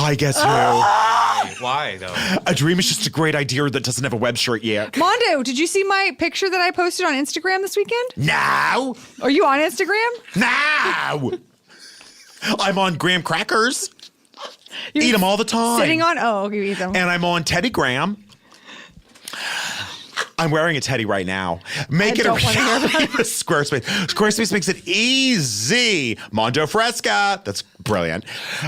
Hi, guess who? Why, though? A dream is just a great idea that doesn't have a web shirt yet. Mondo, did you see my picture that I posted on Instagram this weekend? Now! Are you on Instagram? Now! I'm on graham crackers. You're Eat them all the time. Sitting on, you eat them. And I'm on Teddy Graham. I'm wearing a teddy right now. Make I it a don't wanna hear about reality with Squarespace. Squarespace makes it easy. Mondo Fresca. That's brilliant.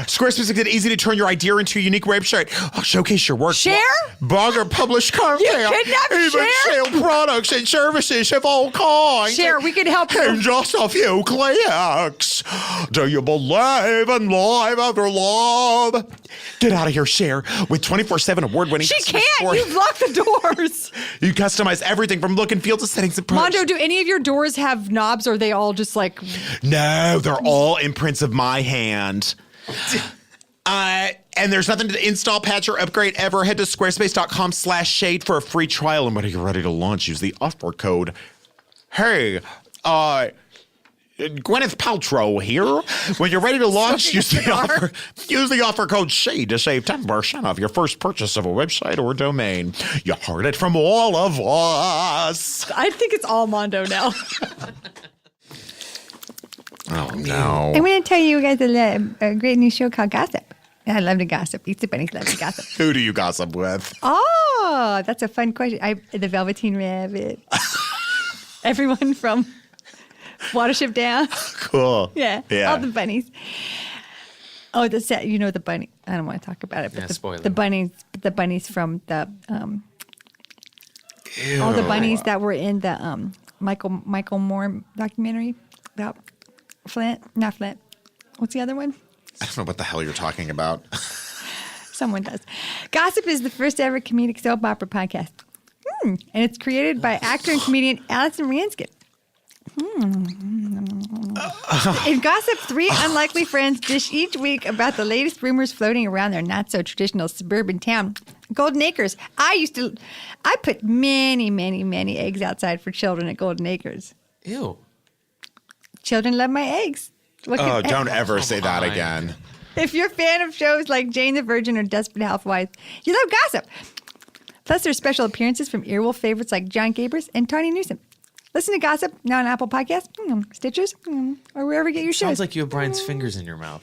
Squarespace makes it easy to turn your idea into a unique website. Showcase your work. Share? Blog or publish content. kidnapped Even Cher? sell products and services of all kinds. Share, we can help In you. just a few clicks. Do you believe in life after love? Get out of here, Cher. With 24/7 award-winning. She customer can't. support. You've locked the doors. You customize everything from look and feel to settings and products. Mondo, do any of your doors have knobs or are they all just like... No, they're all imprints of my hand. And there's nothing to install, patch, or upgrade ever. Head to squarespace.com/shade for a free trial. And when you're ready to launch, use the offer code. Hey, Gwyneth Paltrow here. When you're ready to launch, use the offer code SHADE to save 10% off your first purchase of a website or domain. You heard it from all of us. I think it's all Mondo now. Oh, no. I'm going to tell you guys a great new show called Gossip. I love to gossip. Eats the bunnies love to gossip. Who do you gossip with? Oh, that's a fun question. The Velveteen Rabbit. Everyone from Watership Down. Cool. Yeah. All the bunnies. Oh, the bunny. I don't want to talk about it, but the bunnies from the all the bunnies that were in the Michael Moore documentary about Flint. Not Flint. What's the other one? I don't know what the hell you're talking about. Someone does. Gossip is the first ever comedic soap opera podcast. And it's created by actor and comedian Allison Ranskin. In Gossip, three unlikely friends dish each week about the latest rumors floating around their not-so-traditional suburban town, Golden Acres. I put many, many, many eggs outside for children at Golden Acres. Ew. Children love my eggs. Don't ever say that again. If you're a fan of shows like Jane the Virgin or Desperate Housewives, you love Gossip. Plus, there's special appearances from Earwolf favorites like John Gabers and Tawny Newsome. Listen to Gossip now on Apple Podcasts, Stitchers, or wherever you get your shows. Sounds like you have Brian's fingers in your mouth.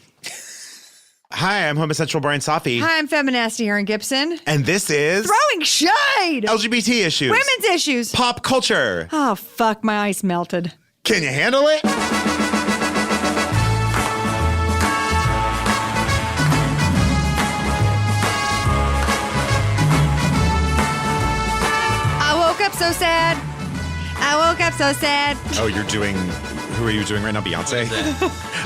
Hi, I'm homosexual Brian Safi. Hi, I'm Feminasty Aaron Gibson. And this is Throwing Shade! LGBT issues. Women's issues. Pop culture. Oh, fuck, my ice melted. Can you handle it? I woke up so sad. Oh, who are you doing right now? Beyonce?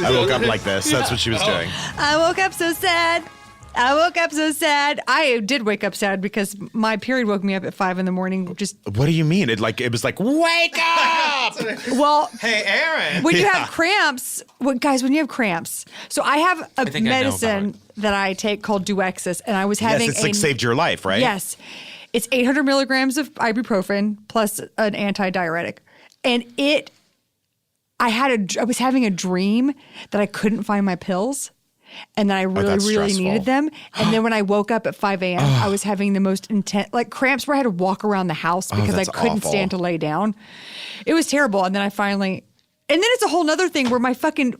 I woke up like this. That's what she was doing. I woke up so sad. I did wake up sad because my period woke me up at 5 a.m. What do you mean? It was like, wake up! Well, Hey, Aaron. when you have cramps, when you have cramps. So I have a think I know medicine about that I take called Duexis, and I was having Yes, it's saved your life, right? Yes. It's 800 milligrams of ibuprofen plus an antidiuretic. And I was having a dream that I couldn't find my pills and that I that's really stressful. needed them. And then when I woke up at 5 a.m., I was having the most intense, cramps where I had to walk around the house because I that's couldn't awful. stand to lay down. It was terrible. And then and then it's a whole nother thing where my fucking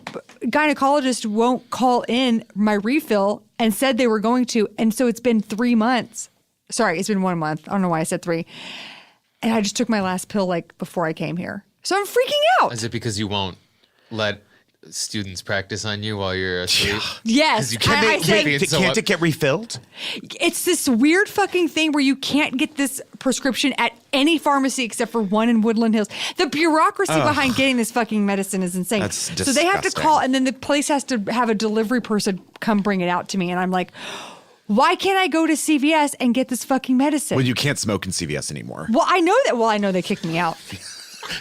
gynecologist won't call in my refill and said they were going to. And so it's been 3 months. Sorry, it's been 1 month. I don't know why I said 3. And I just took my last pill before I came here. So I'm freaking out. Is it because you won't let students practice on you while you're asleep? Yes. Can't Can't it get refilled? It's this weird fucking thing where you can't get this prescription at any pharmacy except for one in Woodland Hills. The bureaucracy behind getting this fucking medicine is insane. That's so they have to disgusting. call, and then the place has to have a delivery person come bring it out to me. And I'm like, why can't I go to CVS and get this fucking medicine? Well, you can't smoke in CVS anymore. Well, I know that. Well, I know they kicked me out.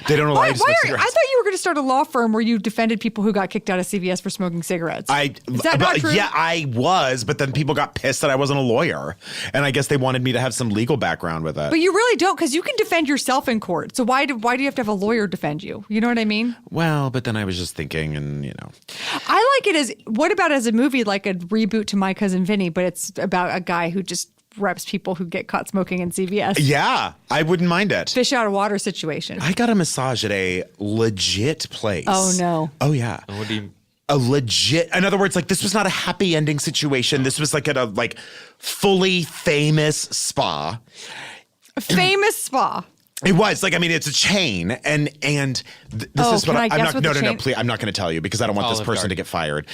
They don't allow you to smoke I cigarettes. thought you were going to start a law firm where you defended people who got kicked out of CVS for smoking cigarettes. Is that not true? Yeah, I was, but then people got pissed that I wasn't a lawyer, and I guess they wanted me to have some legal background with it. But you really don't, because you can defend yourself in court. So why do you have to have a lawyer defend you? You know what I mean? Well, but then I was just thinking, and I like it as, what about as a movie, like a reboot to My Cousin Vinny, but it's about a guy who just reps people who get caught smoking in CVS. yeah, I wouldn't mind it. Fish out of water situation. I got a massage at a legit place. Oh, no. Oh, yeah. What do you? A legit, in other words, like this was not a happy ending situation. This was like at a fully famous spa. Famous spa. It was like, I mean, it's a chain, and this is what can I I'm guess not. what No, the no, chain- please, I'm not going to tell you because I don't want this Olive person Garden. to get fired.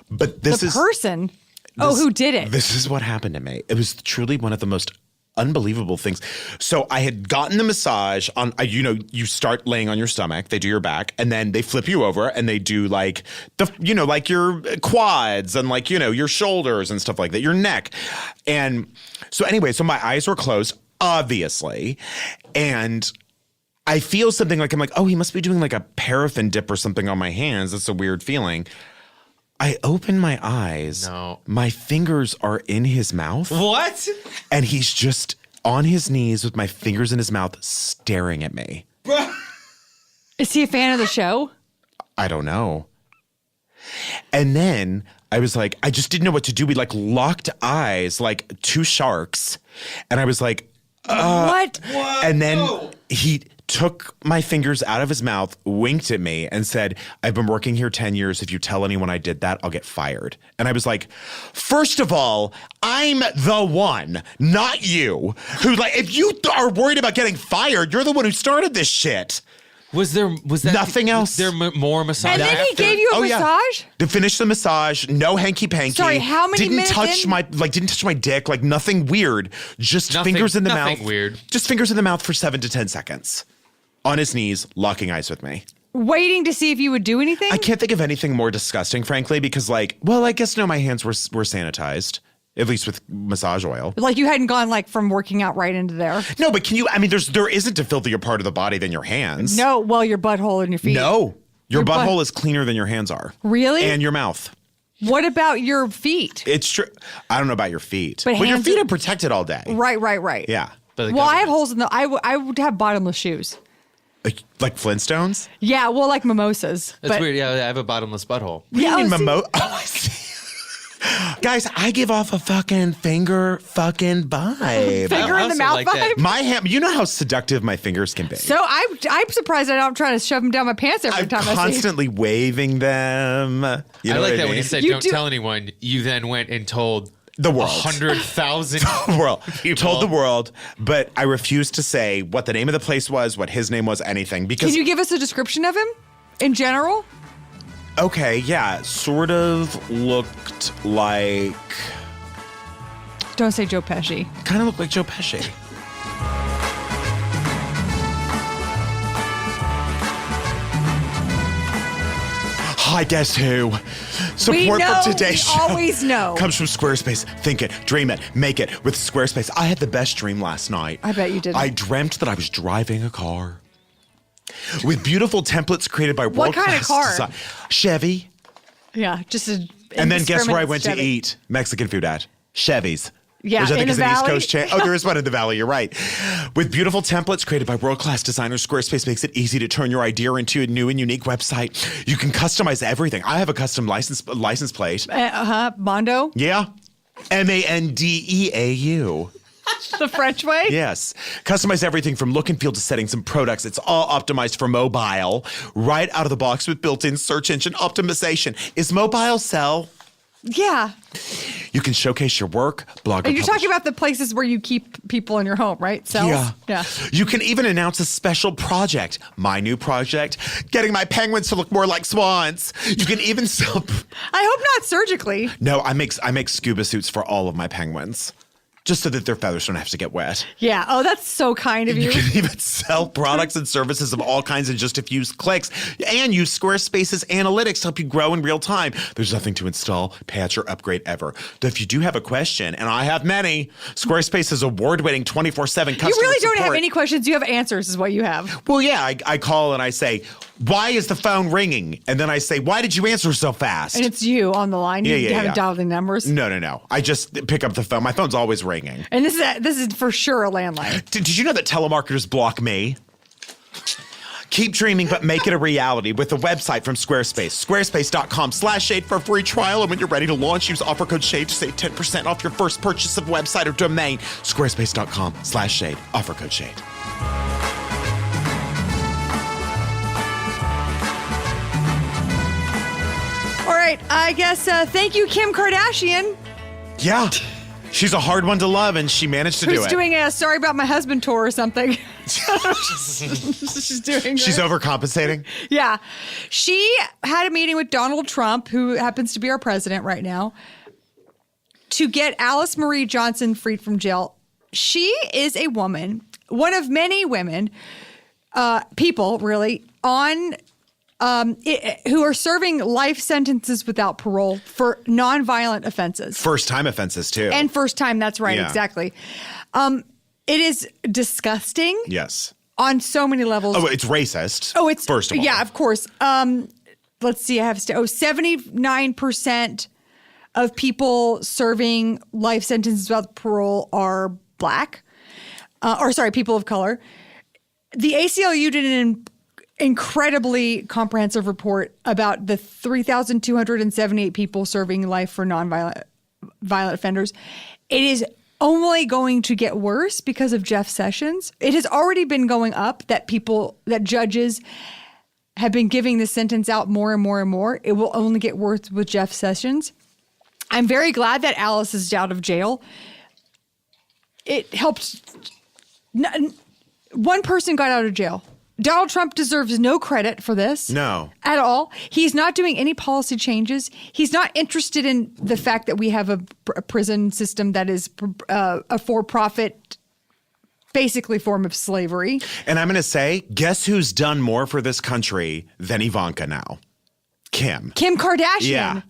But this The is person. Who did it? This is what happened to me. It was truly one of the most unbelievable things. So I had gotten the massage on, you start laying on your stomach, they do your back, and then they flip you over and they do like like your quads and your shoulders and stuff like that, your neck. And so anyway, so my eyes were closed, obviously. And I feel something like, I'm like, oh, he must be doing like a paraffin dip or something on my hands. That's a weird feeling. I open my eyes. No. My fingers are in his mouth. What? And he's just on his knees with my fingers in his mouth staring at me. Is he a fan of the show? I don't know. And then I was like, I just didn't know what to do. We locked eyes like two sharks. And I was like, What? and then he took my fingers out of his mouth, winked at me, and said, I've been working here 10 years. If you tell anyone I did that, I'll get fired. And I was like, first of all, I'm the one, not you, who if you are worried about getting fired, you're the one who started this shit. Was that Nothing else? Was there more massage? And then he after? gave you a massage? Yeah. To finish the massage, no hanky panky. Sorry, how many didn't minutes touch in? didn't touch my dick, nothing weird. Just Nothing- fingers in the nothing mouth. weird. Just fingers in the mouth for 7 to 10 seconds. On his knees, locking eyes with me. Waiting to see if you would do anything? I can't think of anything more disgusting, frankly, because I guess no, my hands were sanitized, at least with massage oil. Like you hadn't gone from working out right into there. No, but there isn't a filthier part of the body than your hands. No, well, your butthole and your feet. No. Your butt- butthole is cleaner than your hands are. Really? And your mouth. What about your feet? It's true. I don't know about your feet. But Well, your hands feet are- are protected all day. Right. Yeah. By the Well, I have government. holes in the. I would have bottomless shoes. Like Flintstones? Yeah, well, like mimosas. That's but weird. Yeah, I have a bottomless butthole. Yeah, You mean see- Oh, I see. Guys, I give off a fucking finger fucking vibe. Finger in the also mouth like that. vibe. My hand, you know how seductive my fingers can be. So I'm surprised I don't try to shove them down my pants every I'm time I see. constantly waving them. You know I like what that when mean? you said You don't do- tell anyone. You then went and told The world. 100,000 The world. people. Told the world, but I refused to say what the name of the place was, what his name was, anything. Because Can you give us a description of him in general? okay, yeah, sort of looked like, Don't say Joe Pesci. kind of looked like Joe Pesci. Hi, guess who? Support know, from today's we show always know. comes from Squarespace. Think it, dream it, make it with Squarespace. I had the best dream last night. I bet you did. I dreamt that I was driving a car with beautiful templates created by What kind of world-class car? Chevy. Yeah, just a. And then guess where I went to Chevy. eat Mexican food at? Chevy's. Yeah, Which I think in is the an East valley. Coast chain. Oh, there is one in the valley. You're right. With beautiful templates created by world-class designers, Squarespace makes it easy to turn your idea into a new and unique website. You can customize everything. I have a custom license plate. Mondo, Yeah. Mandeau. the French way. Yes. Customize everything from look and feel to settings and products. It's all optimized for mobile, right out of the box with built-in search engine optimization. Is mobile sell? Yeah. You can showcase your work, blog, or And you're publish. talking about the places where you keep people in your home, right? Cells? Yeah. You can even announce a special project. My new project, getting my penguins to look more like swans. You can even sell. I hope not surgically. No, I make scuba suits for all of my penguins. just so that their feathers don't have to get wet. Yeah. Oh, that's so kind of you. You can even sell products and services of all kinds in just a few clicks and use Squarespace's analytics to help you grow in real time. There's nothing to install, patch, or upgrade ever. But if you do have a question, and I have many, Squarespace's award-winning 24/7 customer You really don't have support- any questions. You have answers is what you have. Well, yeah, I call and I say, why is the phone ringing? And then I say, why did you answer so fast? And it's you on the line. You haven't dialed the numbers. No. I just pick up the phone. My phone's always ringing. And this is for sure a landline. Did you know that telemarketers block me? Keep dreaming, but make it a reality with a website from Squarespace. Squarespace.com/shade for a free trial. And when you're ready to launch, use offer code SHADE to save 10% off your first purchase of website or domain. Squarespace.com/shade. Offer code SHADE. All right. I guess thank you, Kim Kardashian. Yeah. She's a hard one to love, and she managed to do Who's it. doing a sorry about my husband tour or something. She's doing She's it. overcompensating. Yeah. She had a meeting with Donald Trump, who happens to be our president right now, to get Alice Marie Johnson freed from jail. She is a woman, one of many women, people really, on who are serving life sentences without parole for nonviolent offenses. First-time offenses, too. And first time, that's right, Yeah. exactly. It is disgusting yes. on so many levels. Oh, it's racist. Oh, it's first of all. Yeah, of course. Let's see. I have 79% of people serving life sentences without parole are black, people of color. The ACLU did an incredibly comprehensive report about the 3,278 people serving life for violent offenders. It is only going to get worse because of Jeff Sessions. It has already been going up that judges have been giving the sentence out more and more and more. It will only get worse with Jeff Sessions. I'm very glad that Alice is out of jail. It helped. One person got out of jail. Donald Trump deserves no credit for this. No. At all. He's not doing any policy changes. He's not interested in the fact that we have a prison system that is a for-profit, basically form of slavery. And I'm going to say, guess who's done more for this country than Ivanka now? Kim. Kim Kardashian. Yeah.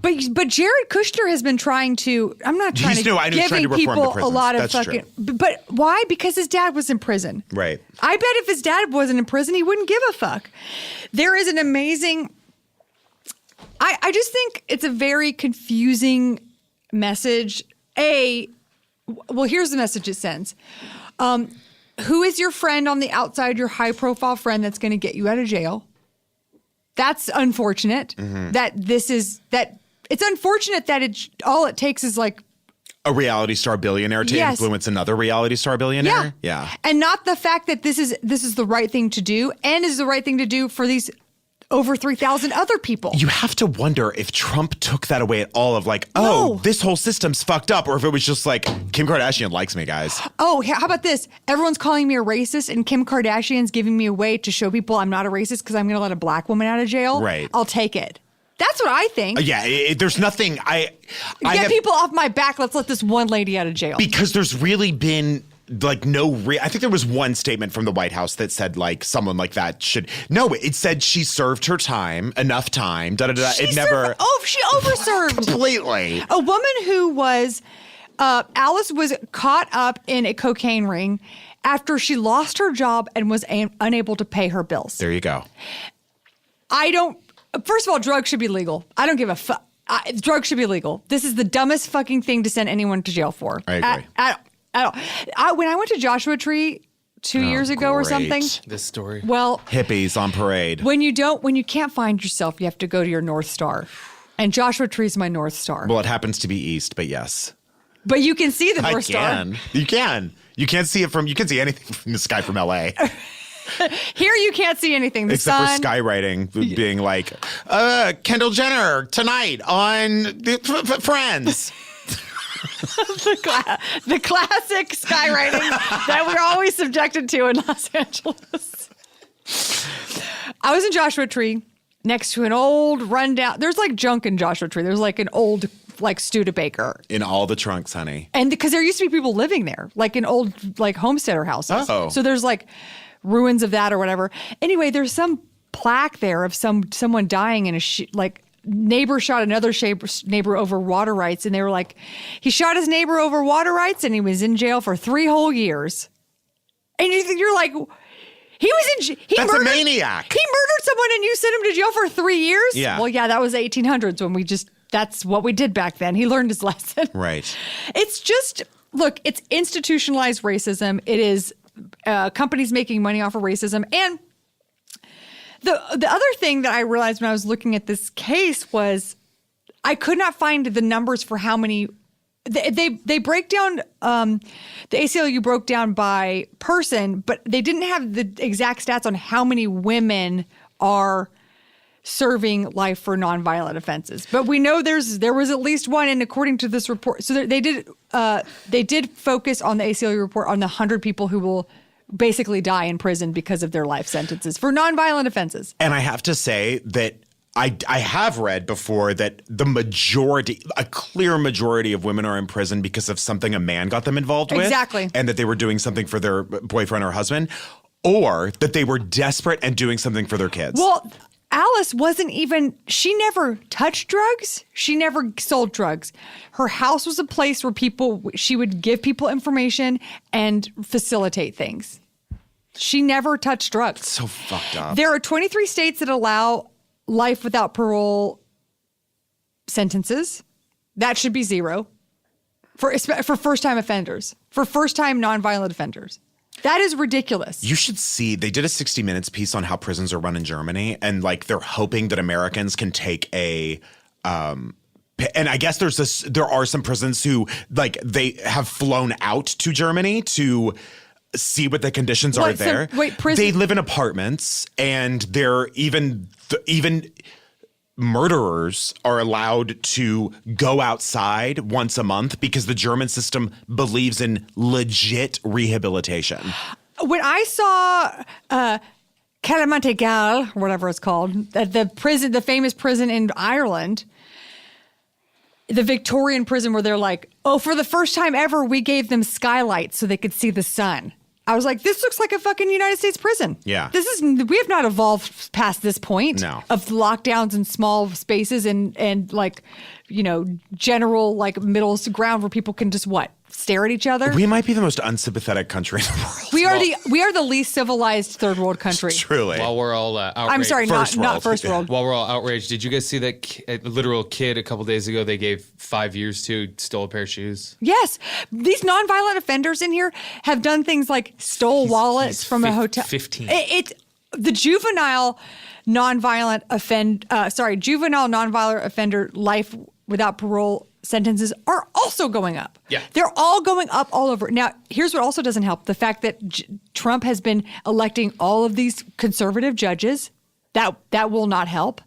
But Jared Kushner has been trying to. I'm not trying He's to new. I know he's trying giving to reform the people a prisons. lot of That's fucking. true. But why? Because his dad was in prison. Right. I bet if his dad wasn't in prison, he wouldn't give a fuck. There is an amazing. I just think it's a very confusing message. Well, here's the message it sends. Who is your friend on the outside? Your high-profile friend that's going to get you out of jail. That's unfortunate. Mm-hmm. It's unfortunate that all it takes is like A reality star billionaire to Yes. influence another reality star billionaire? Yeah. And not the fact that this is the right thing to do and is the right thing to do for these over 3,000 other people. You have to wonder if Trump took that away at all of like, No. this whole system's fucked up, or if it was just like, Kim Kardashian likes me, guys. Oh, how about this? Everyone's calling me a racist, and Kim Kardashian's giving me a way to show people I'm not a racist because I'm going to let a black woman out of jail. Right. I'll take it. That's what I think. There's nothing. I Get have, people off my back. Let's let this one lady out of jail. because there's really been like I think there was one statement from the White House that said like someone like that should. No, it said she served her time, enough time. She It never. she overserved. Completely. A woman who was, Alice was caught up in a cocaine ring after she lost her job and was unable to pay her bills. There you go. First of all, drugs should be legal. I don't give a fuck. Drugs should be legal. This is the dumbest fucking thing to send anyone to jail for. I agree. When I went to Joshua Tree 2 years ago or great. something, This story. well, Hippies on parade. when you can't find yourself, you have to go to your North Star. And Joshua Tree is my North Star. Well, it happens to be east, but yes. But you can see the I North Star. can. You can. You can't see anything from the sky from LA. Here you can't see anything. The Except sun. for skywriting being like, Kendall Jenner tonight on Friends. The classic skywriting that we're always subjected to in Los Angeles. I was in Joshua Tree next to an old rundown. There's like junk in Joshua Tree. There's like an old like Studebaker. In all the trunks, honey. And because there used to be people living there, like in old like homesteader houses. Oh. So there's like ruins of that or whatever. Anyway, there's some plaque there of someone dying in neighbor shot another neighbor over water rights, and they were like, he shot his neighbor over water rights, and he was in jail for 3 whole years. And you're like, he was in. That's a maniac. He murdered someone, and you sent him to jail for 3 years. Yeah. Well, yeah, that was the 1800s when that's what we did back then. He learned his lesson. Right. It's just look, it's institutionalized racism. It is companies making money off of racism, and the other thing that I realized when I was looking at this case was I could not find the numbers for how many they break down. The ACLU broke down by person, but they didn't have the exact stats on how many women are serving life for nonviolent offenses. But we know there was at least one, and according to this report, so they did focus on the ACLU report on the 100 people who will basically die in prison because of their life sentences for nonviolent offenses. And I have to say that I have read before that a clear majority of women are in prison because of something a man got them involved with. Exactly. And that they were doing something for their boyfriend or husband, or that they were desperate and doing something for their kids. Well, Alice she never touched drugs. She never sold drugs. Her house was a place where she would give people information and facilitate things. She never touched drugs. So fucked up. There are 23 states that allow life without parole sentences. That should be 0 for first-time offenders, for first-time nonviolent offenders. That is ridiculous. You should see, they did a 60 Minutes piece on how prisons are run in Germany, and like they're hoping that Americans can take and I guess there are some prisons who like they have flown out to Germany to see what the conditions are there. Prison? They live in apartments, and they're even murderers are allowed to go outside once a month because the German system believes in legit rehabilitation. When I saw Calamantegal, whatever it's called, the famous prison in Ireland, the Victorian prison where they're like, oh, for the first time ever, we gave them skylights so they could see the sun. I was like, this looks like a fucking United States prison. Yeah. We have not evolved past this point of lockdowns in small spaces and like, general like middle ground where people can just stare at each other. We might be the most unsympathetic country in the world. We are the least civilized third world country. Truly. While we're all outraged. I'm sorry, not first world. While we're all outraged, did you guys see that literal kid a couple days ago they gave 5 years to stole a pair of shoes? Yes. These nonviolent offenders in here have done things like stole wallets from a hotel. 15. The juvenile nonviolent offender life without parole sentences are also going up. Yeah. They're all going up all over. Now, here's what also doesn't help. The fact that Trump has been electing all of these conservative judges, that will not help.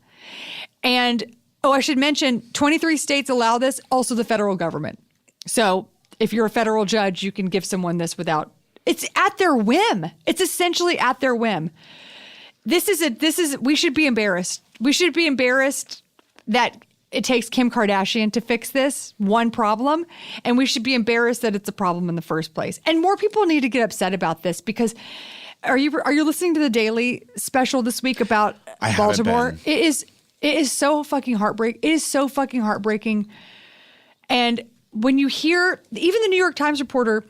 And, I should mention, 23 states allow this, also the federal government. So if you're a federal judge, you can give someone this without, it's at their whim. It's essentially at their whim. We should be embarrassed. We should be embarrassed that it takes Kim Kardashian to fix this one problem, and we should be embarrassed that it's a problem in the first place. And more people need to get upset about this because are you listening to the Daily special this week about Baltimore? It is so fucking heartbreaking. It is so fucking heartbreaking. And when you hear, even the New York Times reporter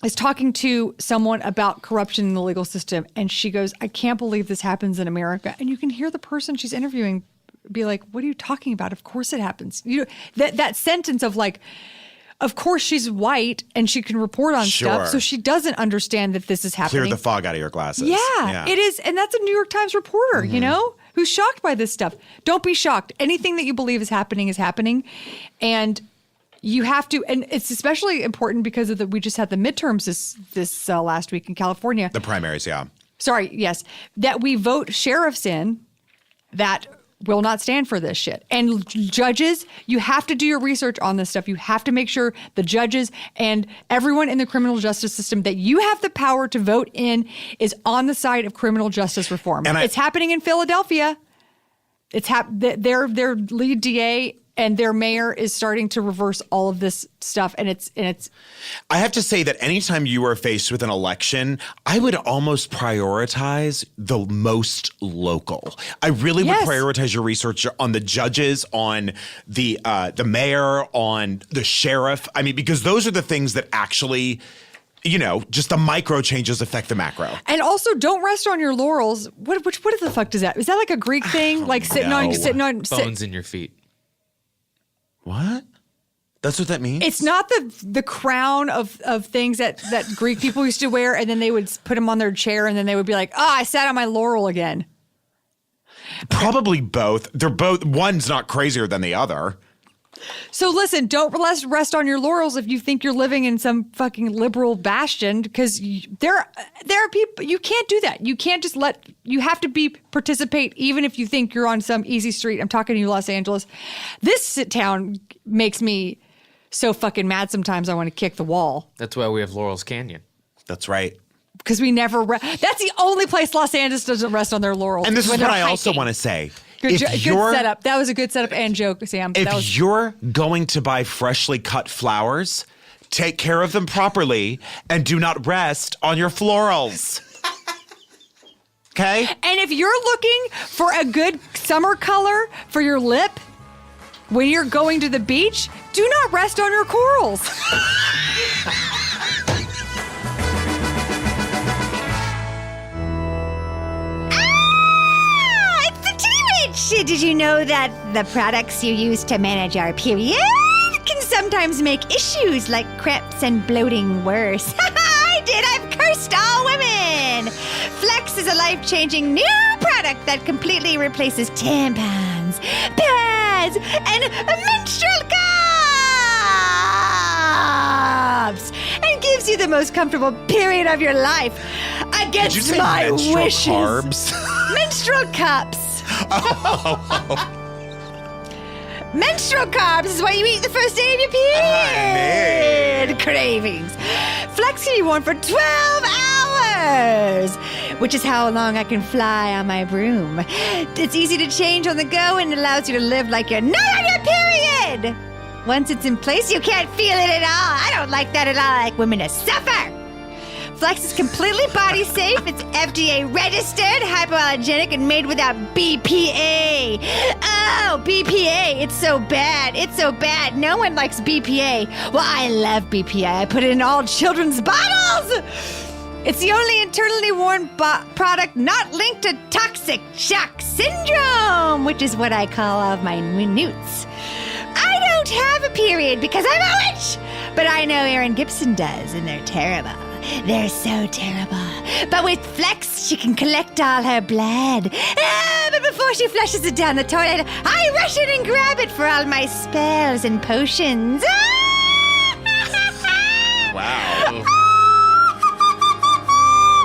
is talking to someone about corruption in the legal system, and she goes, I can't believe this happens in America. And you can hear the person she's interviewing be like, what are you talking about? Of course it happens. That sentence of like, of course she's white and she can report on stuff, so she doesn't understand that this is happening. Clear the fog out of your glasses. Yeah, it is. And that's a New York Times reporter, who's shocked by this stuff. Don't be shocked. Anything that you believe is happening. And you have to, and it's especially important because of we just had the midterms this last week in California. The primaries, yeah. Sorry, yes. That we vote sheriffs in that will not stand for this shit. And judges, you have to do your research on this stuff. You have to make sure the judges and everyone in the criminal justice system that you have the power to vote in is on the side of criminal justice reform. And it's happening in Philadelphia. their lead DA and their mayor is starting to reverse all of this stuff, and it's. I have to say that anytime you are faced with an election, I would almost prioritize the most local. I really would prioritize your research on the judges, on the mayor, on the sheriff. I mean, because those are the things that actually, just the micro changes affect the macro. And also, don't rest on your laurels. What the fuck does that? Is that like a Greek thing? Like sitting on bones in your feet. What? That's what that means? It's not the crown of things that Greek people used to wear, and then they would put them on their chair, and then they would be like, I sat on my laurel again. Probably both. They're both. One's not crazier than the other. So listen, don't rest on your laurels if you think you're living in some fucking liberal bastion, because there are people, you can't do that. You can't just you have to participate even if you think you're on some easy street. I'm talking to you, Los Angeles. This town makes me so fucking mad sometimes I want to kick the wall. That's why we have Laurel's Canyon. That's right. Because we never, that's the only place Los Angeles doesn't rest on their laurels. And this is when what they're I also hiking. want to say. Good setup. That was a good setup and joke, Sam. If you're going to buy freshly cut flowers, take care of them properly and do not rest on your florals. Okay? And if you're looking for a good summer color for your lip when you're going to the beach, do not rest on your corals. Did you know that the products you use to manage our period can sometimes make issues like cramps and bloating worse? I did! I've cursed all women! Flex is a life-changing new product that completely replaces tampons, pads, and menstrual cups! And gives you the most comfortable period of your life against Did you say my menstrual wishes. carbs? Menstrual cups. Menstrual carbs is what you eat the first day of your period. Cravings. Flex can be worn for 12 hours, which is how long I can fly on my broom. It's easy to change on the go and allows you to live like you're not on your period. Once it's in place, you can't feel it at all. I don't like that at all. I like women to suffer. Flex is completely body safe. It's FDA registered, hypoallergenic, and made without BPA. Oh, BPA. It's so bad. It's so bad. No one likes BPA. Well, I love BPA. I put it in all children's bottles. It's the only internally worn product not linked to toxic shock syndrome, which is what I call all of my newts. I don't have a period because I'm a witch, but I know Erin Gibson does, and they're terrible. They're so terrible. But with Flex, she can collect all her blood. But before she flushes it down the toilet, I rush in and grab it for all my spells and potions. Wow.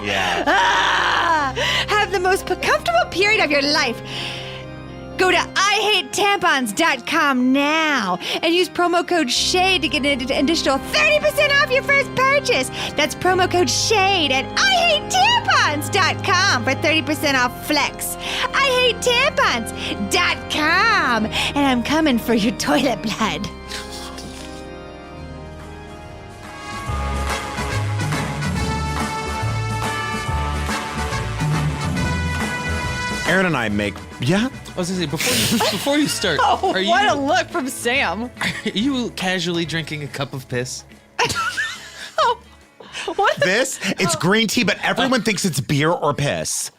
Yeah. Have the most comfortable period of your life. Go to IHateTampons.com now and use promo code SHADE to get an additional 30% off your first purchase. That's promo code SHADE at IHateTampons.com for 30% off Flex. IHateTampons.com. And I'm coming for your toilet blood. Erin and I make, I was gonna say before you start, Oh, are what a look from Sam. are you casually drinking a cup of piss? What? it's green tea, but everyone thinks it's beer or piss.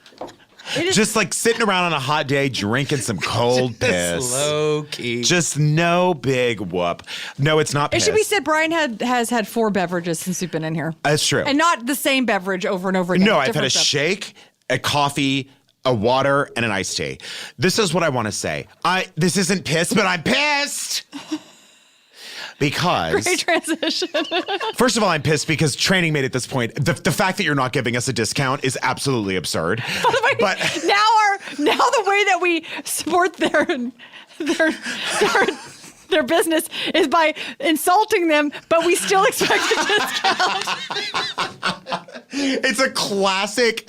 Just like sitting around on a hot day drinking some cold piss. Low key. Just no big whoop. No, it's not It piss. should be said Brian has had 4 beverages since we've been in here. That's true. And not the same beverage over and over again. No, I've had a Different stuff. shake, a coffee, a water, and an iced tea. This is what I want to say. This isn't piss, but I'm pissed. Because Great transition. first of all, I'm pissed because training made at this point. The fact that you're not giving us a discount is absolutely absurd. But now the way that we support their business is by insulting them, but we still expect a discount. it's a classic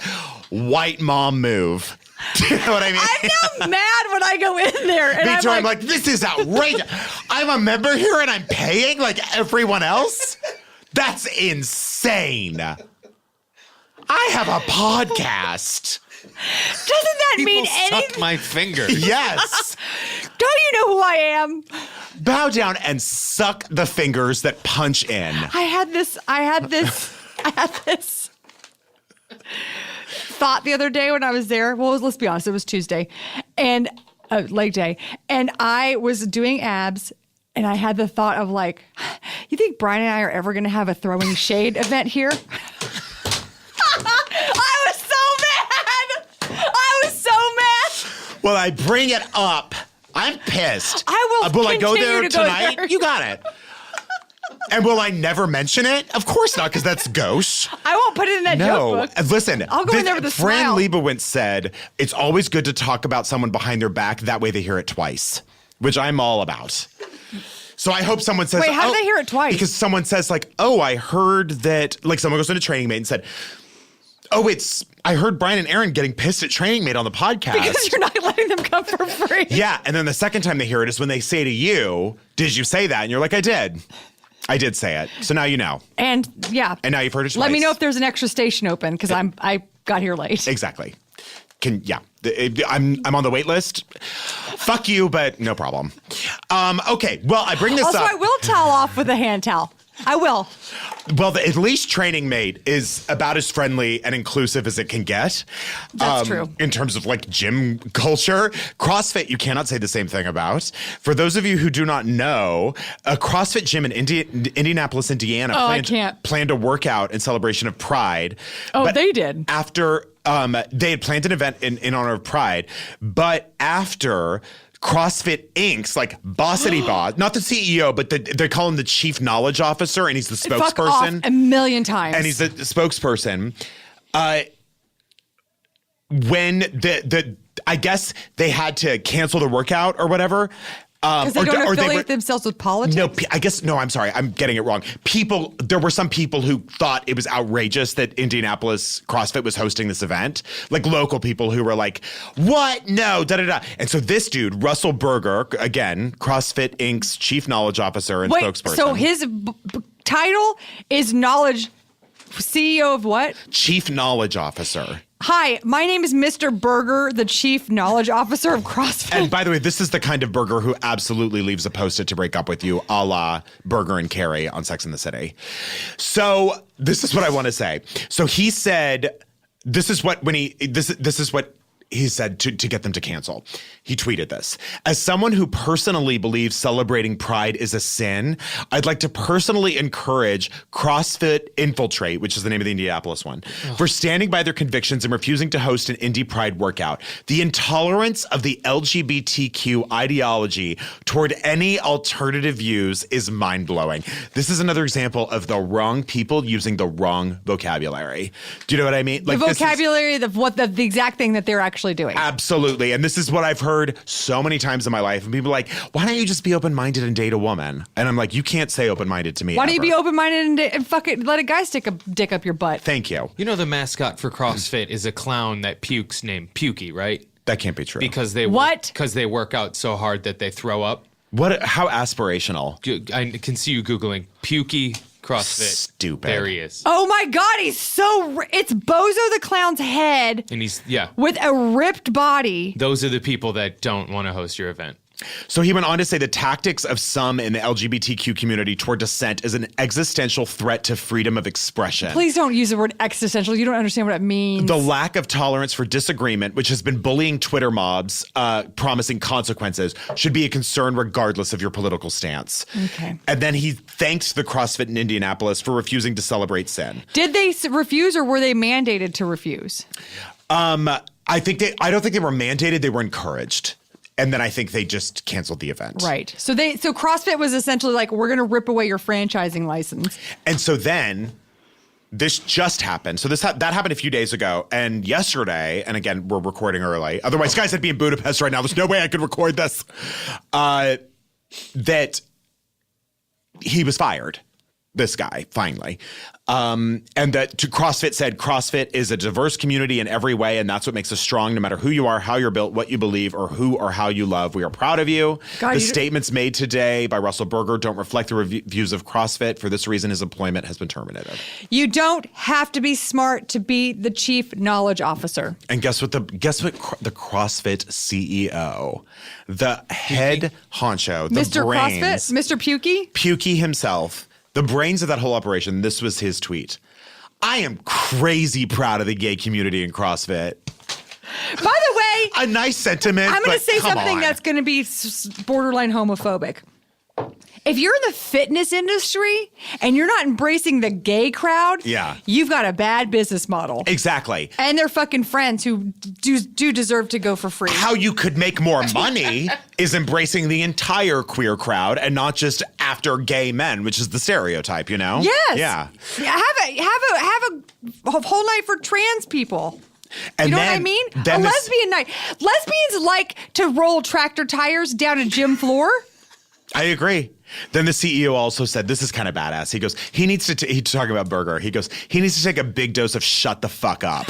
white mom move. Do you know what I mean? I'm now mad when I go in there. And Me I'm too. I'm like, this is outrageous. I'm a member here and I'm paying like everyone else? That's insane. I have a podcast. doesn't that mean Suck anything? my finger. Yes. Don't you know who I am? Bow down and suck the fingers that punch in. I had this thought the other day when I was there. Well, let's be honest, it was Tuesday and leg day. And I was doing abs and I had the thought of like, you think Brian and I are ever going to have a throwing shade event here? I was so mad. Well, I bring it up. I'm pissed. I will Will I go continue there to go tonight? there. You got it. And will I never mention it? Of course not, because that's gauche. I won't put it in that No, joke book. listen. I'll go in there with a Fran smile. Lebowitz said it's always good to talk about someone behind their back. That way they hear it twice, which I'm all about. So I hope someone says, Wait, how did they hear it twice? Because someone says like, oh, I heard that, like someone goes into Training Mate and said, oh, I heard Brian and Aaron getting pissed at Training Mate on the podcast. Because you're not letting them come for free. Yeah, and then the second time they hear it is when they say to you, did you say that? And you're like, I did. I did say it. So now you know. And yeah. And now you've heard it Let me twice. know if there's an extra station open because I got here late. Exactly. I'm on the wait list. Fuck you, but no problem. Okay, well, I bring this Also, up. I will towel off with a hand towel. I will. Well, at least Training Mate is about as friendly and inclusive as it can get. That's true. In terms of like gym culture. CrossFit, you cannot say the same thing about. For those of you who do not know, a CrossFit gym in Indianapolis, Indiana planned a workout in celebration of Pride. Oh, But they did. After they had planned an event in honor of Pride, but after CrossFit Inc.'s like Bossity Boss, not the CEO, but they call him the Chief Knowledge Officer, and he's the Fuck off spokesperson. a million times. And he's the spokesperson. When I guess they had to cancel the workout or whatever. Because they don't affiliate themselves with politics? No, I'm sorry. I'm getting it wrong. There were some people who thought it was outrageous that Indianapolis CrossFit was hosting this event. Like local people who were like, what? No, da-da-da. And so this dude, Russell Berger, again, CrossFit Inc.'s Chief Knowledge Officer and spokesperson. So his title is CEO of what? Chief Knowledge Officer. Hi, my name is Mr. Berger, the Chief Knowledge Officer of CrossFit. And by the way, this is the kind of Berger who absolutely leaves a post-it to break up with you, a la Berger and Carrie on Sex and the City. So this is what I want to say. So he said, this is what he said to get them to cancel. He tweeted this. As someone who personally believes celebrating Pride is a sin, I'd like to personally encourage CrossFit Infiltrate, which is the name of the Indianapolis one, for standing by their convictions and refusing to host an Indy Pride workout. The intolerance of the LGBTQ ideology toward any alternative views is mind-blowing. This is another example of the wrong people using the wrong vocabulary. Do you know what I mean? the vocabulary of the exact thing that they're actually doing. Absolutely. And this is what I've heard so many times in my life. And people are like, why don't you just be open-minded and date a woman? And I'm like, you can't say open-minded to me. Why don't you ever. be open-minded and fucking let a guy stick a dick up your butt? Thank you. You know the mascot for CrossFit is a clown that pukes named Pukey, right? That can't be true. Because they work out so hard that they throw up. How aspirational. I can see you Googling Pukey CrossFit. Stupid. There he is. Oh my God, it's Bozo the Clown's head And he's, with a ripped body. those are the people that don't want to host your event. So he went on to say the tactics of some in the LGBTQ community toward dissent is an existential threat to freedom of expression. Please don't use the word existential. You don't understand what it means. The lack of tolerance for disagreement, which has been bullying Twitter mobs, promising consequences, should be a concern regardless of your political stance. Okay. And then he thanked the CrossFit in Indianapolis for refusing to celebrate sin. Did they refuse or were they mandated to refuse? I don't think they were mandated, they were encouraged. And then I think they just canceled the event. Right. So CrossFit was essentially like, we're going to rip away your franchising license. And so then this just happened. So that happened a few days ago. And yesterday, and again, we're recording early. Otherwise, guys, I'd be in Budapest right now. There's no way I could record this. That he was fired. this guy, finally. And that CrossFit said CrossFit is a diverse community in every way, and that's what makes us strong, no matter who you are, how you're built, what you believe, or who or how you love. We are proud of you. God, the you- statements made today by Russell Berger don't reflect the views of CrossFit. For this reason, his employment has been terminated. You don't have to be smart to be the chief knowledge officer. And guess what the CrossFit CEO, the head honcho, the Mr. brains, CrossFit, Mr. Pukey. Pukey himself, the brains of that whole operation, this was his tweet. I am crazy proud of the gay community in CrossFit. By the way, A nice sentiment. I'm going but to say come something on. that's going to be borderline homophobic. If you're in the fitness industry and you're not embracing the gay crowd, Yeah. you've got a bad business model. Exactly. And they're fucking friends who do deserve to go for free. How you could make more money is embracing the entire queer crowd and not just after gay men, which is the stereotype, you know? Yes. Yeah. Have a whole night for trans people. And You know what then- I mean? A then this- lesbian night. Lesbians like to roll tractor tires down a gym floor. I agree. Then the CEO also said, this is kind of badass. He goes, he's talking about Berger. He goes, he needs to take a big dose of shut the fuck up.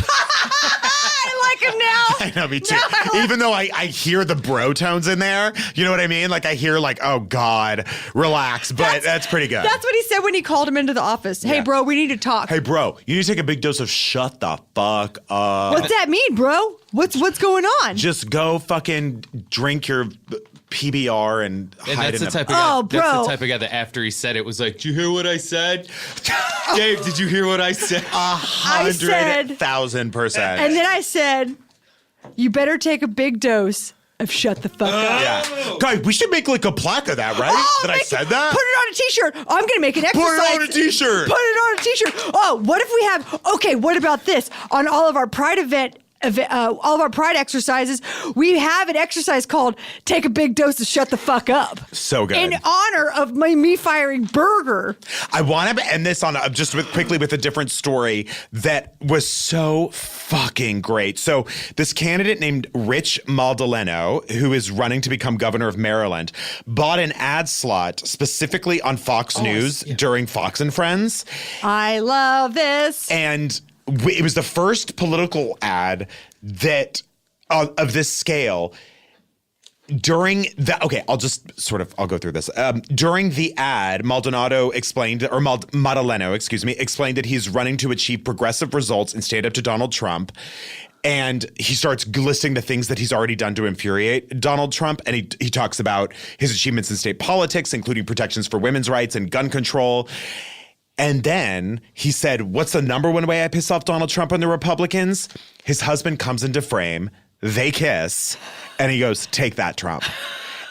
I like him now. I know, me too. No, I like- Even though I hear the bro tones in there, you know what I mean? Like I hear like, oh God, relax. But that's pretty good. That's what he said when he called him into the office. Hey, Yeah. bro, we need to talk. Hey, bro, you need to take a big dose of shut the fuck up. What's that mean, bro? What's going on? Just go fucking drink your PBR and And hide that's in the type a... of guy. Oh, That's bro. the type of guy that after he said it was like, "Did you hear what I said, Dave? Did you hear what I said?" I said, 100,000%. and then I said, you better take a big dose of shut the fuck up. Yeah. Guys, we should make like a plaque of that, right? Oh, that I said that? Put it on a t-shirt. I'm going to make an exercise. Put it on a t-shirt. Put it on a t-shirt. Oh, what if we have, okay, what about this? On all of our Pride all of our Pride exercises, we have an exercise called Take a Big Dose of Shut the Fuck Up. So good. In honor of me firing Berger. I want to end this on quickly with a different story that was so fucking great. So this candidate named Rich Maldonado, who is running to become governor of Maryland, bought an ad slot specifically on Fox News during Fox and Friends. I love this. And it was the first political ad that of this scale. During the I'll go through this. During the ad, Maldonado explained explained that he's running to achieve progressive results and stand up to Donald Trump. And he starts listing the things that he's already done to infuriate Donald Trump. And he talks about his achievements in state politics, including protections for women's rights and gun control. And then he said, what's the number one way I piss off Donald Trump and the Republicans? His husband comes into frame, they kiss, and he goes, take that, Trump.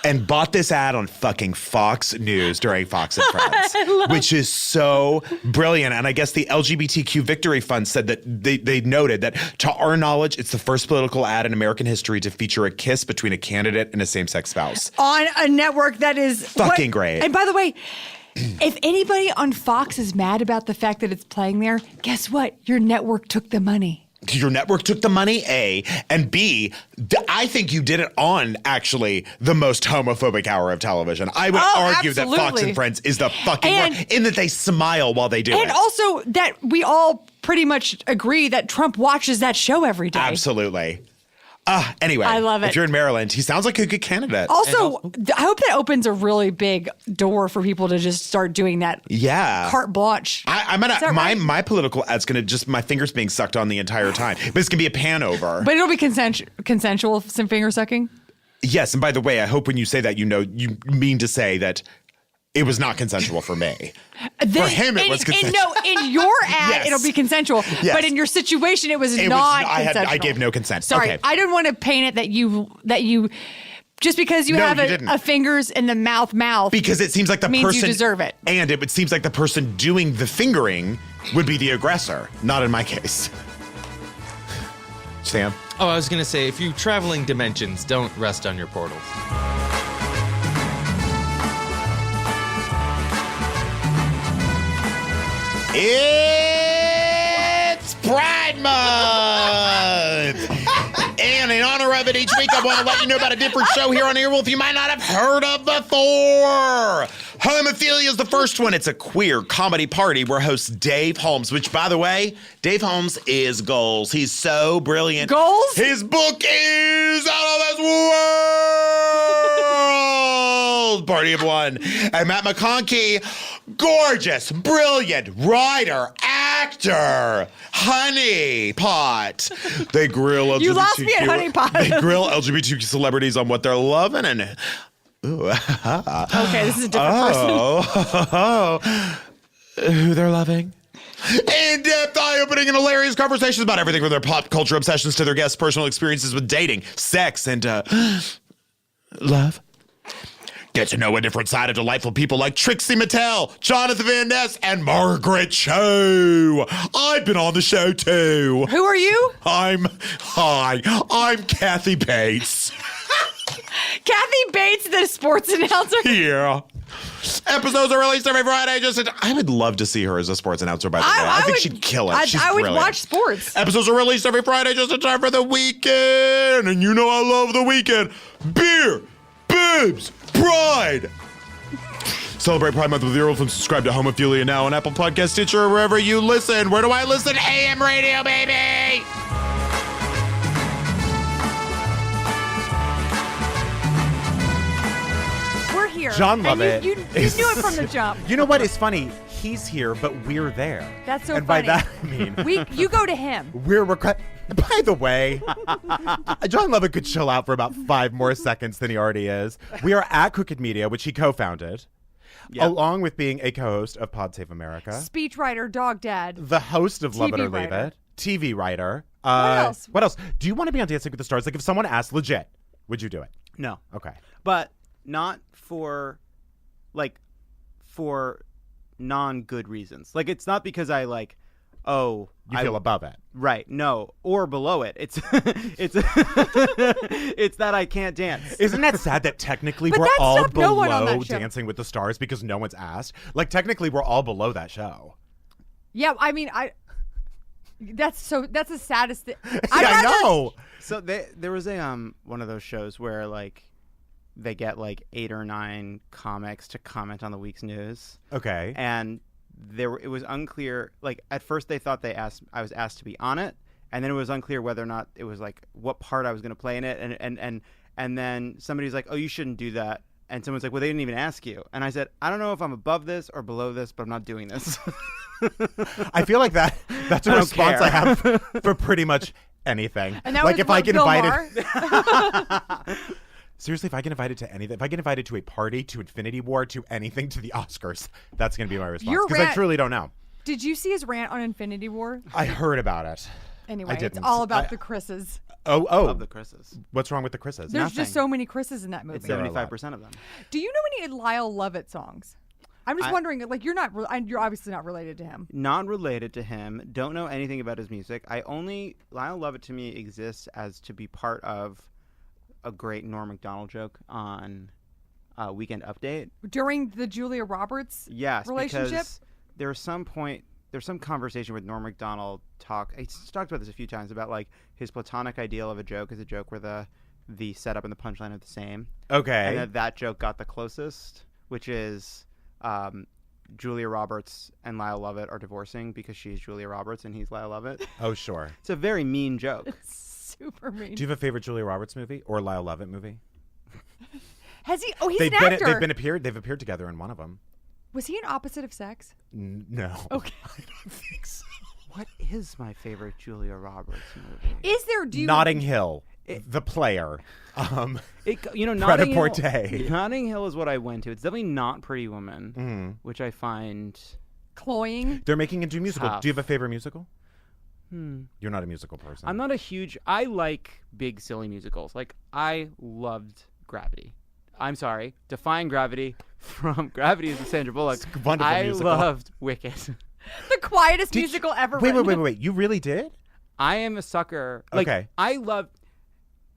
And bought this ad on fucking Fox News during Fox and Friends, which is so brilliant. And I guess the LGBTQ Victory Fund said that they noted that, to our knowledge, it's the first political ad in American history to feature a kiss between a candidate and a same-sex spouse. On a network that is Fucking great. And by the way, if anybody on Fox is mad about the fact that it's playing there, guess what? Your network took the money. Your network took the money, A, and B, I think you did it on, actually, the most homophobic hour of television. I would argue that Fox absolutely. and Friends is the fucking And- worst, in that they smile while they do it. And also that we all pretty much agree that Trump watches that show every day. Absolutely. Anyway, I love it. If you're in Maryland, he sounds like a good candidate. Also, I hope that opens a really big door for people to just start doing that. Yeah. Carte blanche. I'm gonna Is that right? my political ad's gonna just my fingers being sucked on the entire time, but it's gonna be a pan over. But it'll be consensual some finger sucking. Yes, and by the way, I hope when you say that, you mean to say that it was not consensual for me. For him, it was consensual. In your ad, Yes. it'll be consensual. Yes. But in your situation, it was It was- not I consensual. gave no consent. Sorry, Okay. I didn't want to paint it that you just because you No, have you didn't. a fingers in the mouth Because it seems like the means person you deserve it. And it seems like the person doing the fingering would be the aggressor, not in my case. Sam? Oh, I was gonna say, if you're traveling dimensions, don't rest on your portals. It's Pride Month! And in honor Private. Each week I want to let you know about a different show here on Earwolf you might not have heard of before. Homophilia is the first one. It's a queer comedy party where host Dave Holmes, which, by the way, Dave Holmes is goals. He's so brilliant. Goals? His book is out of this world. Party of one. And Matt McConkey, gorgeous, brilliant writer, actor, honey pot. They grill LGBTQ. You lost me at honey pot. They grill LGBTQ celebrities on what they're loving and. Ooh. Okay, this is a different person. Who they're loving. In-depth, eye-opening, and hilarious conversations about everything from their pop culture obsessions to their guests' personal experiences with dating, sex, and love. Get to know a different side of delightful people like Trixie Mattel, Jonathan Van Ness, and Margaret Cho. I've been on the show too. Who are you? I'm Kathy Bates. Kathy Bates, the sports announcer. Yeah. Episodes are released every Friday. I would love to see her as a sports announcer, by the way. I think she'd kill it. She's I would brilliant. watch sports. Episodes are released every Friday just in time for the weekend. And you know I love the weekend. Beer, boobs, pride. Celebrate Pride Month with Earwolf and subscribe to Homophilia now on Apple Podcast, Stitcher, or wherever you listen. Where do I listen? AM radio, baby. We're here. John And Lovett You knew it from the jump. You know what is funny? He's here, but we're there. That's so and funny. by that I mean You go to him. we're By the way, John Lovett could chill out for about 5 more seconds than he already is. We are at Crooked Media, which he co-founded, along with being a co-host of Pod Save America, Speechwriter, dog dad. the host of Love It TV or Leave writer. It, TV writer. else? What else? Do you want to be on Dancing with the Stars? Like, if someone asked legit, would you do it? No, Okay. but not for non-good reasons. Like, it's not because I like, oh, You feel above it. right, no, or below it. It's it's it's that I can't dance. Isn't that sad that technically But we're that all stopped no one on below that show. Dancing with the Stars because no one's asked? Like, technically, we're all below that show. Yeah, I mean, that's the saddest thing. I know. So there was a one of those shows where like they get like 8 or 9 comics to comment on the week's news. Okay. And it was unclear. Like, at first they thought I was asked to be on it, and then it was unclear whether or not it was like what part I was going to play in it. And then somebody's like, "Oh, you shouldn't do that." And someone's like, "Well, they didn't even ask you." And I said, "I don't know if I'm above this or below this, but I'm not doing this." I feel like that's a I don't response care. I have for pretty much anything. And that like was if I get Bill invited Maher. Seriously, if I get invited to anything, if I get invited to a party, to Infinity War, to anything, to the Oscars, that's going to be my response. Your Because I rant- truly don't know. Did you see his rant on Infinity War? I heard about it. Anyway, I it's didn't. all about the Chris's. Oh. Love the Chris's. What's wrong with the Chris's? There's Nothing. just so many Chris's in that movie. It's There are a 75% of them. Do you know any Lyle Lovett songs? I'm just wondering, like, you're obviously not related to him. Not related to him. Don't know anything about his music. Lyle Lovett to me exists as to be part of a great Norm Macdonald joke on Weekend Update. During the Julia Roberts relationship? Because there's some conversation with Norm Macdonald he's talked about this a few times about like his platonic ideal of a joke is a joke where the setup and the punchline are the same. Okay. And that joke got the closest, which is Julia Roberts and Lyle Lovett are divorcing because she's Julia Roberts and he's Lyle Lovett. Oh, sure. It's a very mean joke. Super mean. Do you have a favorite Julia Roberts movie or Lyle Lovett movie? Has he? Oh, he's They've an been actor. they've appeared together in one of them. Was he an opposite of sex? No. Okay. I don't think so. What is my favorite Julia Roberts movie? Is there? Do you? Notting Hill, The Player. Notting Pret-a-Porter. Hill, Notting Hill is what I went to. It's definitely not Pretty Woman, which I find Cloying. They're making into a musical. Tough. Do you have a favorite musical? You're not a musical person. I'm not I like big silly musicals. Like I loved Gravity. I'm sorry, Defying Gravity from Gravity is with Sandra Bullock. It's a wonderful I musical. loved Wicked. The quietest musical ever Wait, written. wait. You really did? I am a sucker. Like, Okay.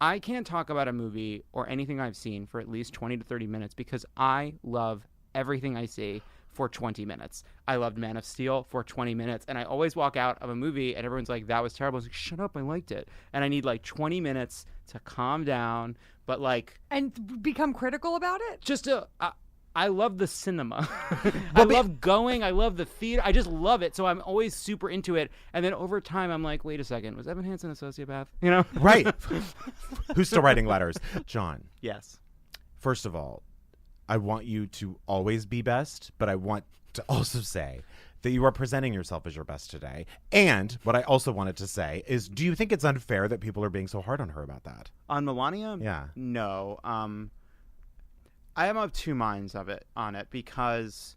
I can't talk about a movie or anything I've seen for at least 20 to 30 minutes because I love everything I see. for 20 minutes. I loved Man of Steel for 20 minutes. And I always walk out of a movie and everyone's like, that was terrible. I was like, shut up, I liked it. And I need like 20 minutes to calm down. But like, And become critical about it? just I love the cinema. I love going. I love the theater. I just love it. So I'm always super into it. And then over time, I'm like, wait a second, was Evan Hansen a sociopath? You know? Right. Who's still writing letters? John, Yes. first of all, I want you to always be best, but I want to also say that you are presenting yourself as your best today. And what I also wanted to say is, do you think it's unfair that people are being so hard on her about that? On Melania? Yeah. No. I am of two minds on it because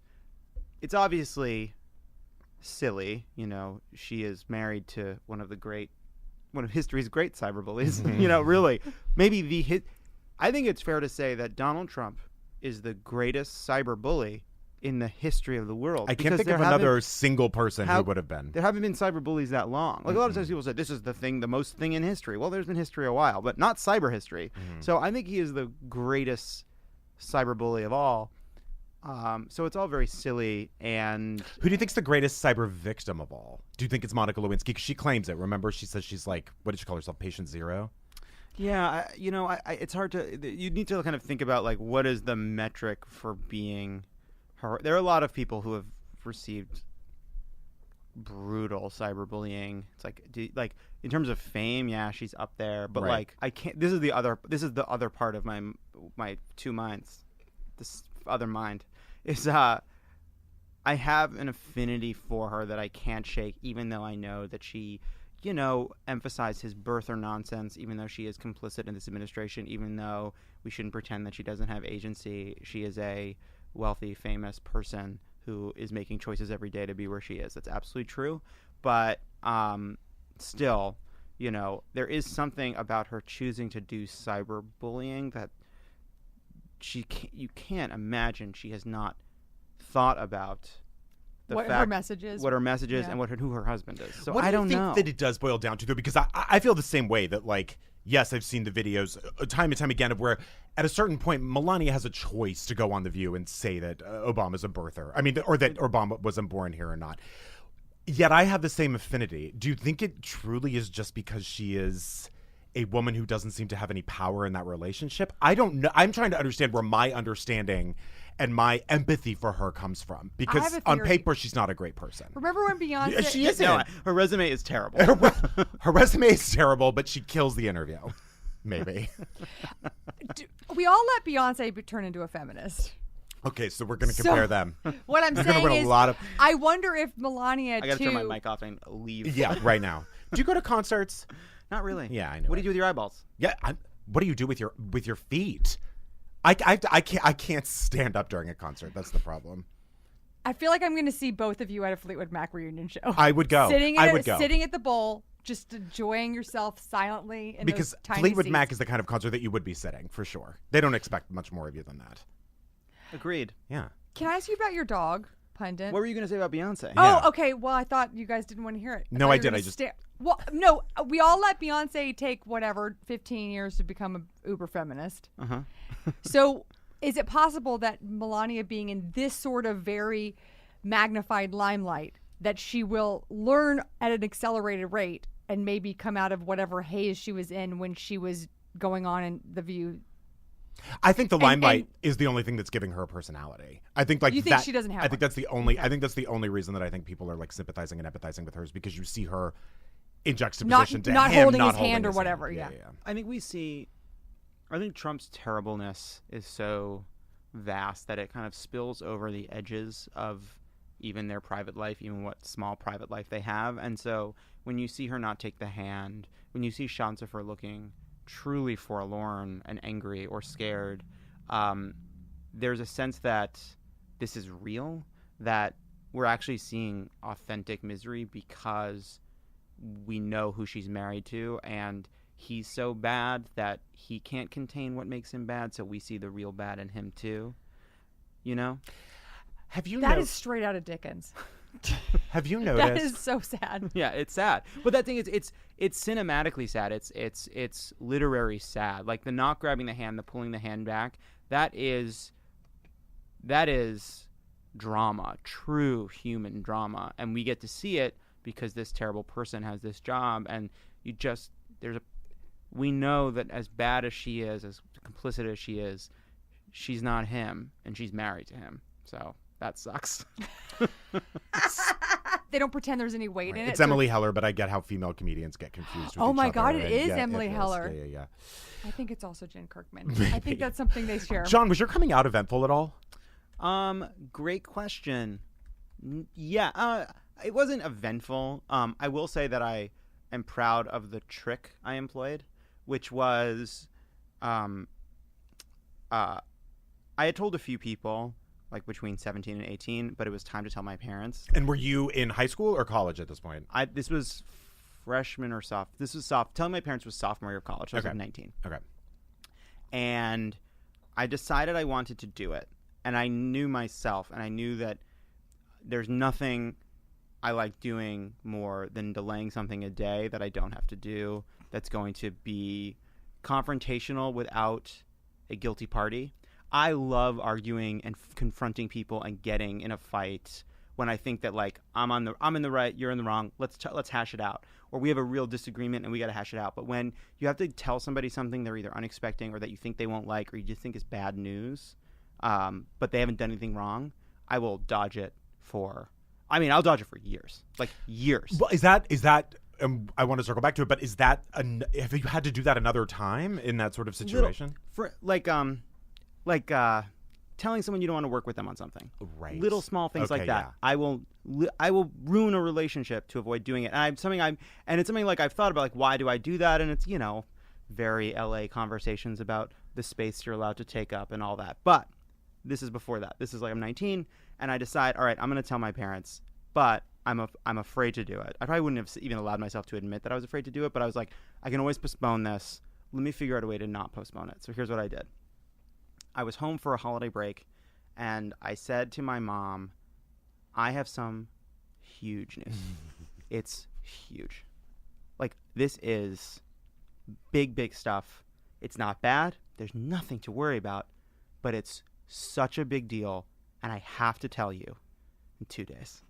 it's obviously silly. You know, she is married to one of history's great cyberbullies. You know, really, maybe I think it's fair to say that Donald Trump is the greatest cyberbully in the history of the world. I can't because think of there another haven't- single person who would have been. There haven't been cyberbullies that long. Like a lot of times people say this is the most thing in history. Well, there's been history a while, but not cyber history. So I think he is the greatest cyberbully of all. So it's all very silly. And Who do you think's the greatest cyber victim of all? Do you think it's Monica Lewinsky? Because she claims it. Remember, she says she's like, what did she call herself? Patient zero? yeah, it's hard to. You need to kind of think about like what is the metric for being her. There are a lot of people who have received brutal cyberbullying. It's like in terms of fame, yeah, she's up there. But Right. like I can't. This is the other part of my two minds. This other mind is I have an affinity for her that I can't shake, even though I know that she, emphasized his birther nonsense, even though she is complicit in this administration, even though we shouldn't pretend that she doesn't have agency. She is a wealthy, famous person who is making choices every day to be where she is. That's absolutely true. But still, there is something about her choosing to do cyberbullying that you can't imagine she has not thought about What her message is. what her message is, Yeah. and who her husband is. So What I do you don't think know. that it does boil down to, though? Because I feel the same way that, like, yes, I've seen the videos time and time again of where at a certain point, Melania has a choice to go on The View and say that Obama's a birther. I mean, or that Obama wasn't born here or not. Yet I have the same affinity. Do you think it truly is just because she is a woman who doesn't seem to have any power in that relationship? I don't know. I'm trying to understand where my understanding and my empathy for her comes from. Because have a on theory. paper, she's not a great person. Remember when Beyonce? She isn't. No, her resume is terrible. Her resume is terrible, but she kills the interview. Maybe. We all let Beyonce turn into a feminist. Okay, so we're going to compare them. What I'm They're gonna saying win a is, lot of- I wonder if Melania I got to too. turn my mic off and leave. Yeah, right now. Do you go to concerts? Not really. Yeah, I know What do it. you do with your eyeballs? Yeah. What do you do with your feet? I can't stand up during a concert. That's the problem. I feel like I'm going to see both of you at a Fleetwood Mac reunion show. I would go. Sitting I at would go. Sitting at the bowl, just enjoying yourself silently. In Because those tiny Fleetwood seats. Mac is the kind of concert that you would be sitting for sure. They don't expect much more of you than that. Agreed. Yeah. Can I ask you about your dog, Pundit? What were you going to say about Beyonce? Oh, Yeah. okay. Well, I thought you guys didn't want to hear it. No, thought I you were did. gonna I just- Well, no. We all let Beyonce take 15 years to become an uber feminist. Uh-huh. So, is it possible that Melania, being in this sort of very magnified limelight, that she will learn at an accelerated rate and maybe come out of whatever haze she was in when she was going on in The View? I think the limelight is the only thing that's giving her a personality. I think like You think that, she doesn't have I think one? that's the only. I think that's the only reason that I think people are like sympathizing and empathizing with her is because you see her in juxtaposition to not him holding not his hand or his whatever, hand. yeah. I think Trump's terribleness is so vast that it kind of spills over the edges of even their private life, even what small private life they have. And so when you see her not take the hand, when you see Shansifer looking truly forlorn and angry or scared, there's a sense that this is real, that we're actually seeing authentic misery because we know who she's married to, and he's so bad that he can't contain what makes him bad, so we see the real bad in him too. Have you That is straight out of Dickens. have you That noticed? is so sad. Yeah, it's sad. But that thing is, it's cinematically sad. It's literary sad. Like the not grabbing the hand, the pulling the hand back. That is drama, true human drama, and we get to see it because this terrible person has this job, and we know that as bad as she is, as complicit as she is, she's not him, and she's married to him. So that sucks. They don't pretend there's any weight in it. It's Emily Heller, but I get how female comedians get confused with Oh each my other, God, it and is yeah, Emily it is. Heller. Yeah. I think it's also Jen Kirkman. I think that's something they share. John, was your coming out eventful at all? Great question. Yeah, it wasn't eventful. I will say that I am proud of the trick I employed, which was, I had told a few people, like between 17 and 18, but it was time to tell my parents. And were you in high school or college at this point? This was freshman or sophomore. This was telling my parents was sophomore year of college. So I was like 19. Okay. And I decided I wanted to do it. And I knew myself, and I knew that there's nothing I like doing more than delaying something a day that I don't have to do, that's going to be confrontational without a guilty party. I love arguing and confronting people and getting in a fight when I think that, like, I'm in the right, you're in the wrong. Let's hash it out. Or we have a real disagreement and we got to hash it out. But when you have to tell somebody something they're either unexpecting or that you think they won't like, or you just think is bad news, but they haven't done anything wrong, I will dodge it I'll dodge it for years, like years. Well, is that? I want to circle back to it, but is that? Have you had to do that another time in that sort of situation? Telling someone you don't want to work with them on something. Right. Little small things like that. Yeah. I will ruin a relationship to avoid doing it. And it's something like I've thought about, like, why do I do that? And it's, very LA conversations about the space you're allowed to take up and all that. But this is before that. This is like I'm 19 and I decide, all right, I'm going to tell my parents, but I'm afraid to do it. I probably wouldn't have even allowed myself to admit that I was afraid to do it, but I was like, I can always postpone this. Let me figure out a way to not postpone it. So here's what I did. I was home for a holiday break, and I said to my mom, I have some huge news. It's huge. Like, this is big stuff. It's not bad. There's nothing to worry about, but it's such a big deal, and I have to tell you in 2 days.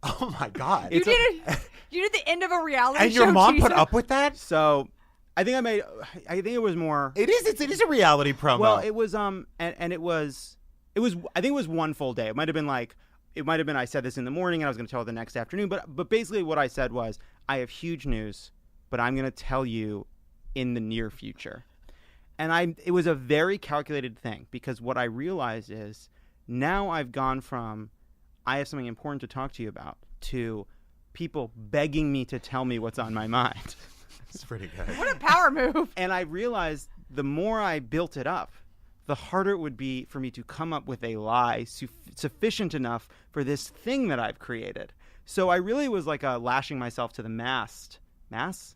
Oh my God! You did the end of a reality and show. your mom teaser. put up with that? So I think it was more. It is a reality promo. Well, it was and it was I think it was one full day. It might have been I said this in the morning and I was going to tell her the next afternoon, but basically what I said was, I have huge news, but I'm going to tell you in the near future. And it was a very calculated thing, because what I realized is now I've gone from I have something important to talk to you about to people begging me to tell me what's on my mind. It's pretty good. What a power move. And I realized the more I built it up, the harder it would be for me to come up with a lie sufficient enough for this thing that I've created. So I really was like lashing myself to the mast. Mast?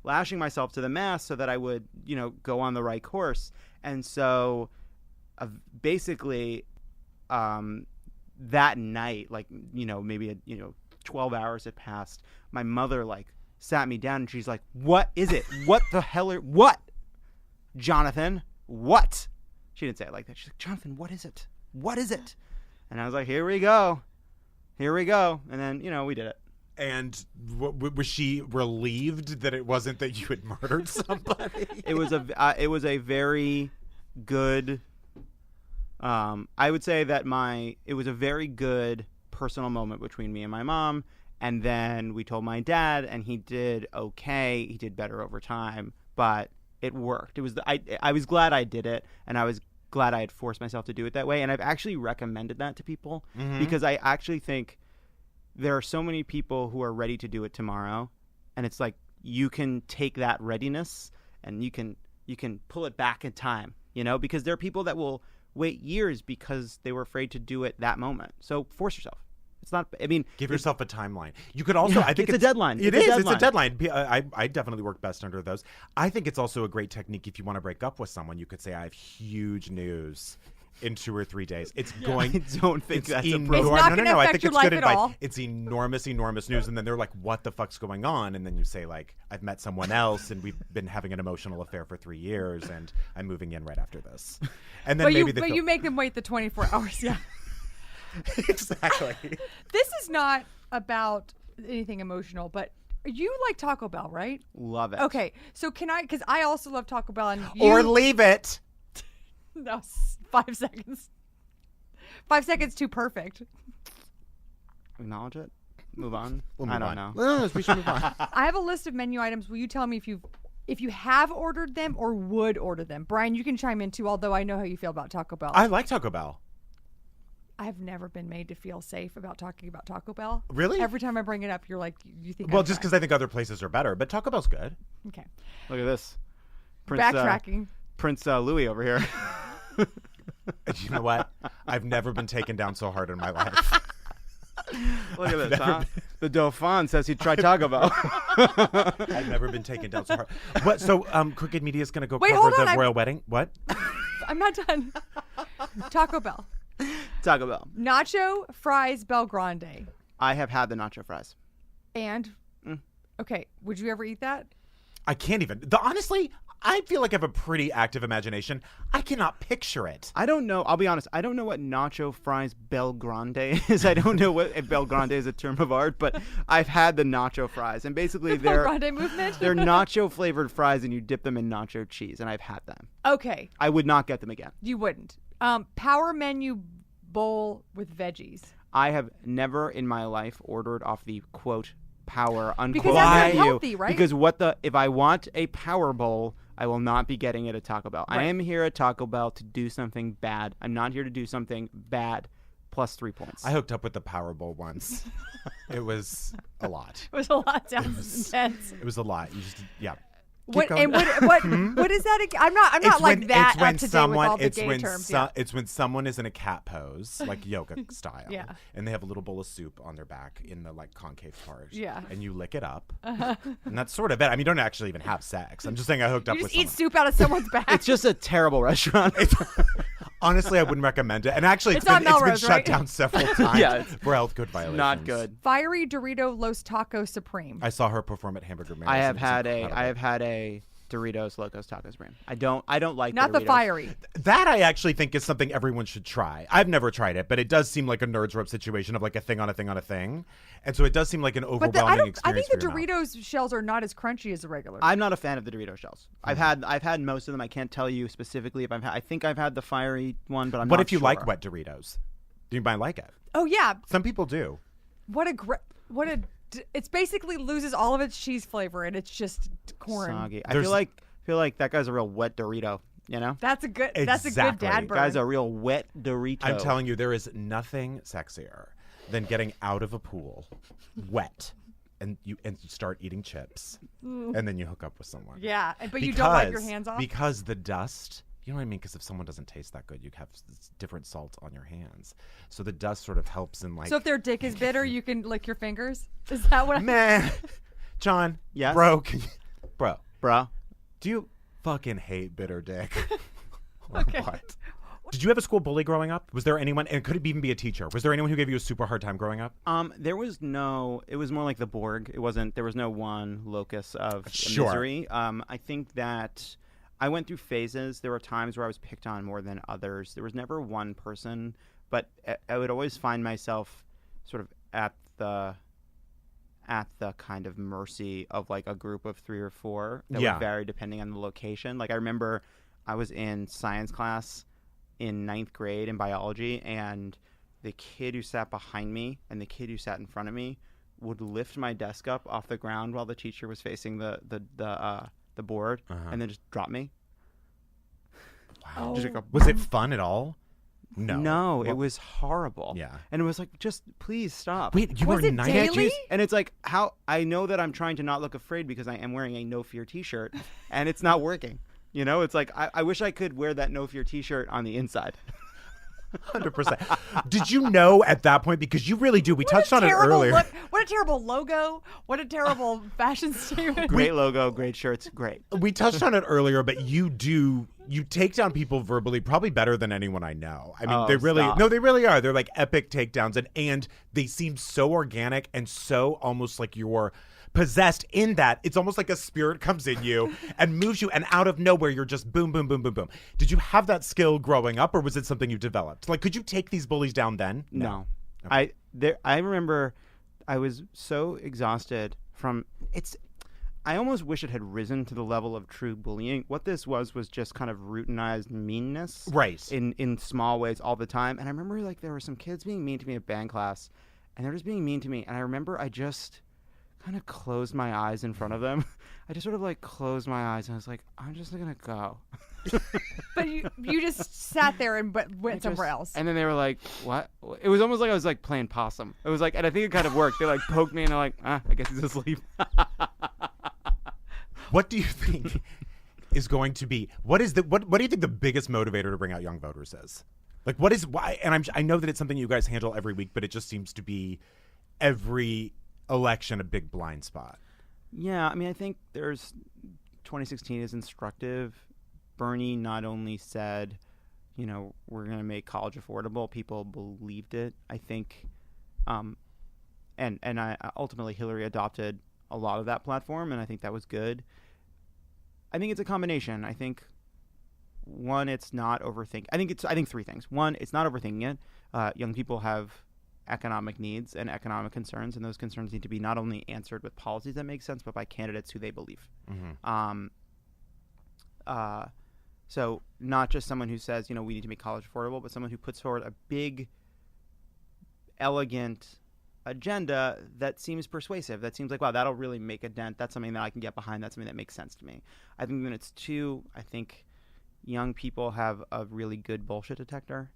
Lashing myself to the mast so that I would, go on the right course. And so basically that night, maybe 12 hours had passed, my mother sat me down and she's like, what is it? What the hell what? Jonathan, what? She didn't say it like that. She's like, Jonathan, what is it? What is it? And I was like, here we go. And then, we did it. And was she relieved that it wasn't that you had murdered somebody? It was a very good. I would say that it was a very good personal moment between me and my mom. And then we told my dad, and he did okay. He did better over time, but it worked. I was glad I did it, and I was glad I had forced myself to do it that way. And I've actually recommended that to people because I actually think there are so many people who are ready to do it tomorrow, and it's like you can take that readiness and you can pull it back in time, because there are people that will wait years because they were afraid to do it that moment. So force yourself. It's not. Give yourself a timeline. You could also. I think it's a deadline. It's a deadline. I definitely work best under those. I think it's also a great technique if you want to break up with someone. You could say, "I have huge news," in 2 or 3 days. It's going. I don't think that's It's appropriate. not No, gonna I affect think your it's life good at advice. all. It's enormous news, and then they're like, "What the fuck's going on?" And then you say, like, "I've met someone else, and we've been having an emotional affair for 3 years, and I'm moving in right after this." And then But maybe you make them wait the 24 hours. Yeah. exactly. This is not about anything emotional, but you like Taco Bell, right? Love it. Okay, so can I? Because I also love Taco Bell, and you, Or leave it. No, 5 seconds. 5 seconds too perfect. Acknowledge it. Move on. We'll I move don't on. know. No, we should move on. I have a list of menu items. Will you tell me if you have ordered them or would order them? Brian, you can chime in too. Although I know how you feel about Taco Bell. I like Taco Bell. I've never been made to feel safe about talking about Taco Bell. Really? Every time I bring it up, you're like, you think. Well, I'm just trying. because I think other places are better, but Taco Bell's good. Okay. Look at this. Prince, Backtracking. Prince Louis over here. You know what? I've never been taken down so hard in my life. Look at this, huh? The Dauphin says he tried Taco Bell. I've never been taken down so hard. What? So, Crooked Media is going to go Wait, cover hold the on, royal wedding? What? I'm not done. Taco Bell. Taco Bell. Nacho, fries, Bel Grande. I have had the nacho fries. And, okay, would you ever eat that? I can't even. Honestly, I feel like I have a pretty active imagination. I cannot picture it. I don't know. I'll be honest. I don't know what nacho fries Bel Grande is. I don't know if Bel Grande is a term of art, but I've had the nacho fries, and basically Bel they're Grande movement? they're nacho flavored fries, and you dip them in nacho cheese, and I've had them. Okay, I would not get them again. you wouldn't. Power menu bowl with veggies. I have never in my life ordered off the quote power unquote Because that's menu. unhealthy, right? Because if I want a power bowl, I will not be getting it at Taco Bell. I am here at Taco Bell to do something bad. I'm not here to do something bad. Plus 3 points. I hooked up with the Powerball once. It was a lot. It was a lot. Sounds intense. It was a lot. You just, yeah. What going. and what is that? I'm not like that up to date with all the gay terms. Yeah. It's when someone is in a cat pose, like yoga style, Yeah. and they have a little bowl of soup on their back in the like concave part, Yeah. and you lick it up, and that's sort of it. I mean, you don't actually even have sex. I'm just saying I hooked up You with just eat someone. soup out of someone's back. It's just a terrible restaurant. Honestly, I wouldn't recommend it. And actually, It's it's on been Melrose, shut right? down several times Yeah, for health code violations. Not good. Fiery Dorito Los Taco Supreme. I saw her perform at Hamburger Mary's. I and have it was had incredible. a Doritos Locos Taco Supreme. I don't like Not the Doritos. fiery. That I actually think is something everyone should try. I've never tried it, but it does seem like a Nerds Rope situation of like a thing on a thing on a thing. And so it does seem like an But overwhelming I experience. think the for your mouth. Doritos shells are not as crunchy as the regular. I'm not a fan of the Dorito shells. I've had most of them. I can't tell you specifically if I think I've had the fiery one, but I'm What not if you sure. like wet Doritos? Do you might like it? Oh yeah, Some people do. it's basically loses all of its cheese flavor and it's just corn. Soggy. I There's- feel like that guy's a real wet Dorito. You know, That's a good Exactly. dad burn. guy's a real wet Dorito. I'm telling you, there is nothing sexier than getting out of a pool wet and you start eating chips and then you hook up with someone. Yeah, but you don't wipe your Because- hands off. Because the dust, you know what I mean? Because if someone doesn't taste that good, you have different salt on your hands. So the dust sort of helps in like. So if their dick is bitter, you can lick your fingers. Is that what? Man, John, Yes? bro, Bruh. do you fucking hate bitter dick? Or Okay. what? Did you have a school bully growing up? Was there anyone, and could it even be a teacher? Was there anyone who gave you a super hard time growing up? There was no. It was more like the Borg. It wasn't. There was no one locus of Sure. misery. I think that I went through phases. There were times where I was picked on more than others. There was never one person, but I would always find myself sort of at the kind of mercy of like a group of 3 or 4 that Yeah. would vary depending on the location. Like I remember I was in science class in 9th grade in biology, and the kid who sat behind me and the kid who sat in front of me would lift my desk up off the ground while the teacher was facing the board, and then just drop me. Oh. Just go, Was it fun at all? No, it Well, was horrible. Yeah. And it was like, just please stop. Wait, you Was were it 90? daily? And it's like, how I know that I'm trying to not look afraid because I am wearing a No Fear t-shirt and it's not working. You know, it's like, I wish I could wear that No Fear t-shirt on the inside. 100%. Did you know at that point, because you really do, we touched on it earlier. What a terrible logo. What a terrible fashion statement. Great logo, great shirts, great. We touched on it earlier, but you take down people verbally probably better than anyone I know. I mean, Oh, they really, stop. no, they really are. They're like epic takedowns, and they seem so organic and so almost like you're possessed in that it's almost like a spirit comes in you and moves you, and out of nowhere you're just boom, boom, boom, boom, boom. Did you have that skill growing up, or was it something you developed? Like, could you take these bullies down then? No. I remember I was so exhausted from it's. I almost wish it had risen to the level of true bullying. What this was just kind of routinized meanness, Right. In small ways all the time. And I remember like there were some kids being mean to me at band class, and they're just being mean to me. And I remember I just kind of closed my eyes in front of them. I just sort of like closed my eyes and I was like, I'm just gonna go. But you just sat there and went somewhere else. And then they were like, "What?" It was almost like I was like playing possum. It was like, and I think it kind of worked. They like poked me, and they're like, "I guess he's asleep." What do you think is going to be? What do you think the biggest motivator to bring out young voters is? Like, what is why? And I know that it's something you guys handle every week, but it just seems to be every election a big blind spot. Yeah, I mean, I think 2016 is instructive. Bernie not only said, you know, we're going to make college affordable, people believed it. I think, and ultimately Hillary adopted a lot of that platform, and I think that was good. I think it's a combination. I think one, it's not overthink. I think three things. One, it's not overthinking it. Young people have economic needs and economic concerns, and those concerns need to be not only answered with policies that make sense, but by candidates who they believe. So not just someone who says, you know, we need to make college affordable, but someone who puts forward a big, elegant agenda that seems persuasive, that seems like, wow, that'll really make a dent. That's something that I can get behind. That's something that makes sense to me. I think then it's two, I think young people have a really good bullshit detector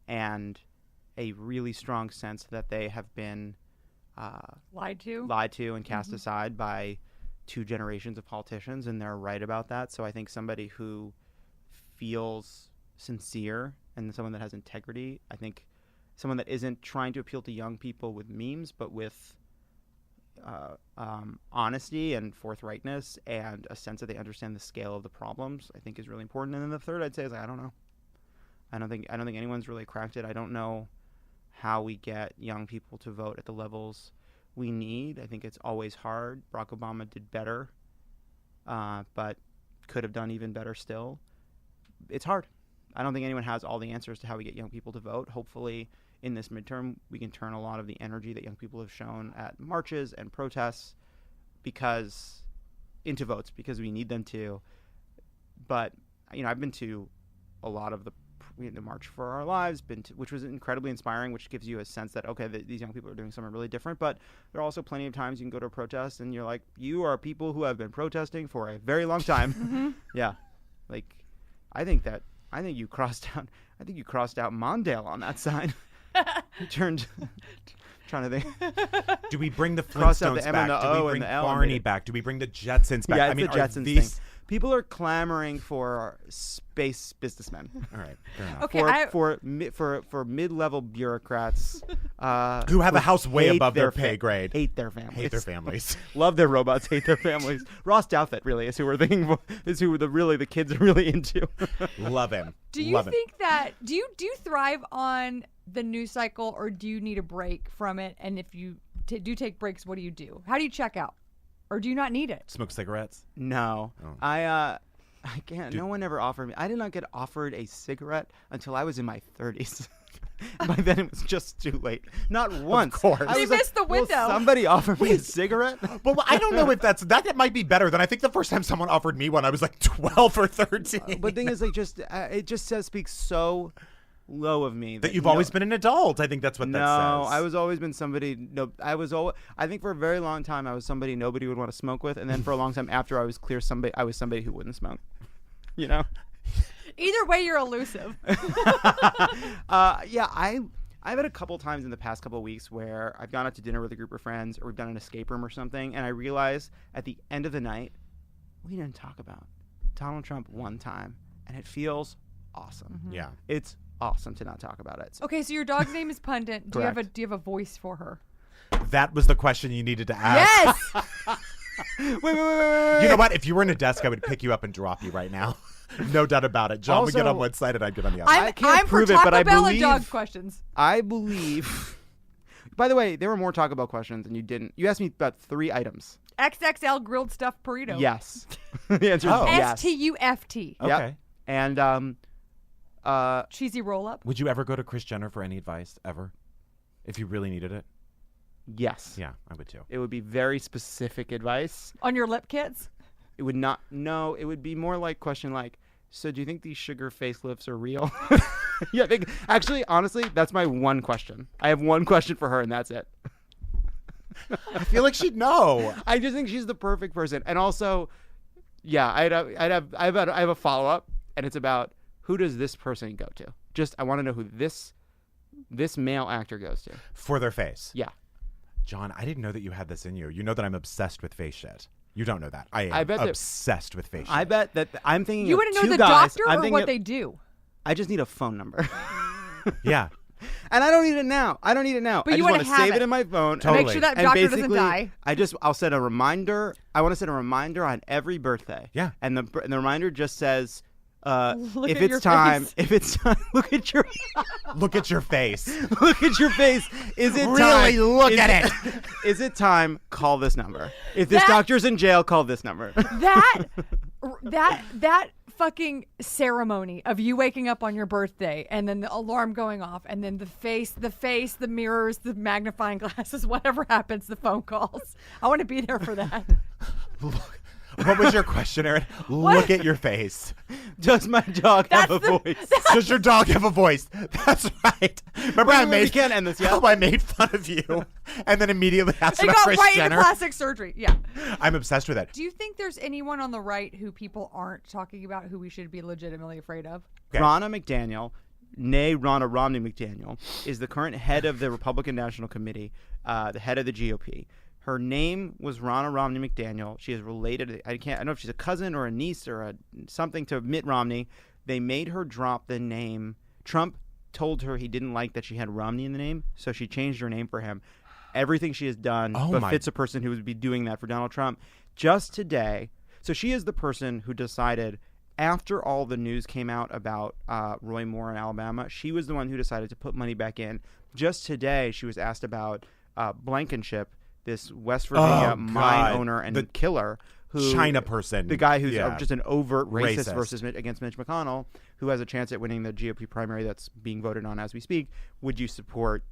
and a really strong sense that they have been Lied to and cast aside by two generations of politicians, and they're right about that. So I think somebody who feels sincere and someone that has integrity, I think someone that isn't trying to appeal to young people with memes, but with honesty and forthrightness and a sense that they understand the scale of the problems, I think is really important. And then the third I'd say is, I don't know. I don't think anyone's really cracked it. I don't know how we get young people to vote at the levels we need. I think it's always hard. Barack Obama did better, but could have done even better still. It's hard. I don't think anyone has all the answers to how we get young people to vote. Hopefully, in this midterm, we can turn a lot of the energy that young people have shown at marches and protests into votes, because we need them to. But, you know, I've been to a lot of the March for Our Lives, which was incredibly inspiring, which gives you a sense that, okay, these young people are doing something really different. But there are also plenty of times you can go to a protest and you're like, you are people who have been protesting for a very long time. Yeah. Like, I think you crossed out Mondale on that sign. Turned trying to think. Do we bring the Cross out Flintstones the M and back? the Do O we and bring the L and Barney the- back? Do we bring the Jetsons back? Yeah, I it's mean, the are Jetsons these... thing. People are clamoring for space businessmen. All right, fair enough. Okay, for mid-level bureaucrats Who have a house way hate above their fa- pay grade. hate their families, Hate their families. love their robots, hate their families. Ross Douthat really is who we're thinking is who the kids are really into. Love him. do you Love him. think that do you thrive on the news cycle, or do you need a break from it? And if you do take breaks, what do you do? How do you check out, or do you not need it? Smoke cigarettes? No, Oh. I can't. No one ever offered me. I did not get offered a cigarette until I was in my 30s. By then it was just too late. Not once. course. I You was missed the "Will window." somebody offer me a cigarette? Well, I don't know if that might be better than I think the first time someone offered me one, I was like 12 or 13. But the thing is, like, it just speaks so low of me that you've always been an adult. I think that's what that No, says. I was always been somebody. No, I think for a very long time I was somebody nobody would want to smoke with, and then for a long time after I was clear I was somebody who wouldn't smoke. You know. Either way, you're elusive. Yeah, I've had a couple times in the past couple of weeks where I've gone out to dinner with a group of friends, or we've done an escape room or something, and I realize at the end of the night we didn't talk about Donald Trump one time, and it feels awesome. Yeah. It's awesome to not talk about it. So Okay, so your dog's name is Pundit. Do you have a Correct. voice for her? That was the question you needed to ask. Yes. wait. You know what? If you were in a desk, I would pick you up and drop you right now. No doubt about it. John would get on Also- one side and I'd get on the other. I'm can't for prove it, Taco but I Bell and believe- dog questions. I believe. By the way, there were more Taco Bell questions, and you didn't. You asked me about 3 items. XXL grilled stuffed burrito. Yes. The answer is Oh. yes. STUFT. Yep. Okay. And Cheesy roll up. Would you ever go to Kris Jenner for any advice ever? If you really needed it? yes. Yeah, I would too. It would be very specific advice. On your lip kits? It would not. No, it would be more like question like, so do you think these sugar facelifts are real? Yeah, actually, honestly, that's my one question. I have one question for her, and that's it. I feel like she'd know. I just think she's the perfect person. And also, yeah, I have a follow up, and it's about who does this person go to? Just I want to know who this male actor goes to. For their face. Yeah. John, I didn't know that you had this in you. You know that I'm obsessed with face shit. You don't know that. I am I bet that- obsessed with face shit. I bet that I'm thinking You of want to know 2 the guys. doctor I'm or thinking what of- they do? I just need a phone number. Yeah. And I don't need it now. I don't need it now. But I you just wanna want to have save it it. in my phone. Totally. Make sure that And doctor doesn't basically, die. I'll set a reminder. I want to set a reminder on every birthday. Yeah. And the reminder just says, Look if at your it's time, face. if it's time, look at your Look at your face. look at your face. Is it Really time? look at it. Is it time? Call this number. If this That- doctor's in jail, call this number. That fucking ceremony of you waking up on your birthday and then the alarm going off and then the face, the mirrors, the magnifying glasses, whatever happens, the phone calls. I want to be there for that. What was your question, Erin? Look at your face. Does my dog have a voice? Does your dog have a voice? That's right. Remember We can't end this yet. how I made fun of you and then immediately asked It about got Kris right Jenner? into plastic surgery. Yeah. I'm obsessed with it. Do you think there's anyone on the right who people aren't talking about who we should be legitimately afraid of? Okay. Ronna McDaniel, nay Ronna Romney McDaniel, is the current head of the Republican National Committee, the head of the GOP. Her name was Ronna Romney McDaniel. She is related. I don't know if she's a cousin or a niece or something to Mitt Romney. They made her drop the name. Trump told her he didn't like that she had Romney in the name, so she changed her name for him. Everything she has done befits a person who would be doing that for Donald Trump. Just today, so she is the person who decided, after all the news came out about Roy Moore in Alabama, she was the one who decided to put money back in. Just today, she was asked about Blankenship, this West Virginia mine God. owner and The killer, who China person. the guy who's Yeah. just an overt racist, Racist. against Mitch McConnell, who has a chance at winning the GOP primary that's being voted on as we speak. Would you support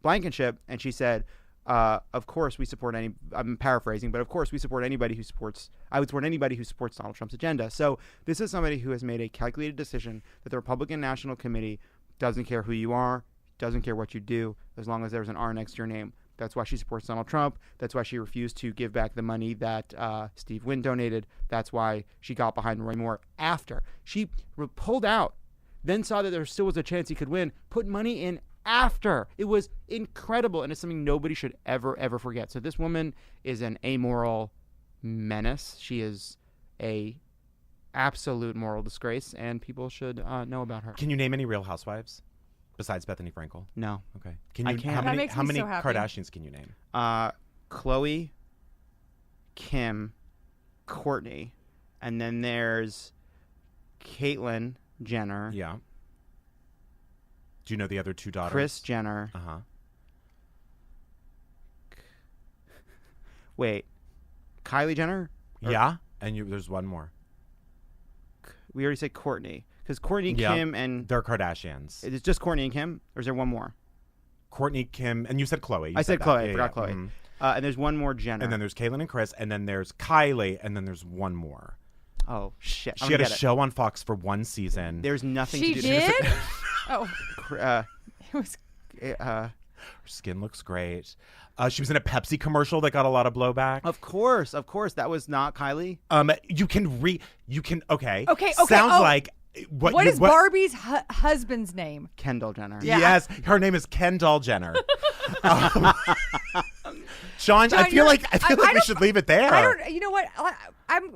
Blankenship? And she said, of course we support any. I'm paraphrasing, but of course we support anybody who supports. I would support anybody who supports Donald Trump's agenda. So this is somebody who has made a calculated decision that the Republican National Committee doesn't care who you are, doesn't care what you do, as long as there's an R next to your name. That's why she supports Donald Trump. That's why she refused to give back the money that Steve Wynn donated. That's why she got behind Roy Moore after. She pulled out, then saw that there still was a chance he could win, put money in after. It was incredible, and it's something nobody should ever, ever forget. So this woman is an amoral menace. She is a absolute moral disgrace, and people should know about her. Can you name any Real Housewives besides Bethany Frankel? No. Okay. Can I you? can't. How That many? makes How me many so happy. Kardashians can you name? Khloe, Kim, Courtney, and then there's Caitlyn Jenner, Yeah. Do you know the other 2 daughters? Kris Jenner. Uh huh. Wait, Kylie Jenner? Yeah. And there's one more. We already said Courtney. Because Courtney, Yeah. Kim, and... They're Kardashians. Is it just Courtney and Kim? Or is there one more? Courtney, Kim, and you said Chloe. You I said that. Chloe. Yeah, I forgot yeah. Chloe. Mhm. And there's one more Jenner. And then there's Caitlyn and Kris, and then there's Kylie, and then there's one more. Oh, shit. She had a show on Fox for 1 season. There's nothing She to do. did? Oh, Uh, it was. Her skin looks great. She was in a Pepsi commercial that got a lot of blowback. of course. That was not Kylie. You can okay. Okay, Sounds oh. like What is Barbie's husband's name? Kendall Jenner. Yeah. Yes, her name is Kendall Jenner. John, I feel like we don't- should leave it there. I don't. You know what?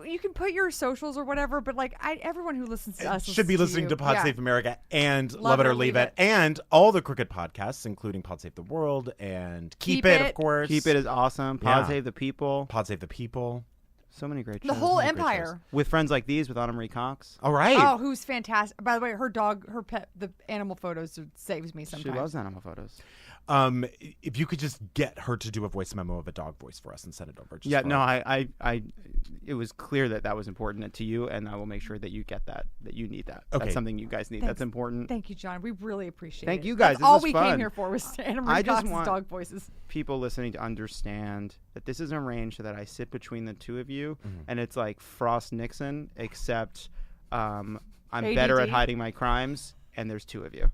You can put your socials or whatever, but like everyone who listens to us should be listening to Pod Yeah. Save America and Love It or Leave It, and all the Crooked podcasts, including Pod Save the World and Keep It, of course. Keep It is awesome. Pod Save the People. Pod Save the People. So many great The shows. whole great shows. empire. With friends like these, with Anna Marie Cox. All right. Oh, who's fantastic! By the way, her dog, her pet, the animal photos saves me sometimes. She loves animal photos. If you could just get her to do a voice memo of a dog voice for us and send it over. Just Yeah, for- no, I, it was clear that was important to you, and I will make sure that you get that you need that. Okay. That's something you guys need. That's important. Thank you, John. We really appreciate it. Thank you guys. That's This all was we fun. came here for was Anna Marie I just Cox's want- dog voices. People listening to understand that this is arranged so that I sit between the two of you, and it's like Frost Nixon, except I'm better at ADD. hiding my crimes, and there's two of you.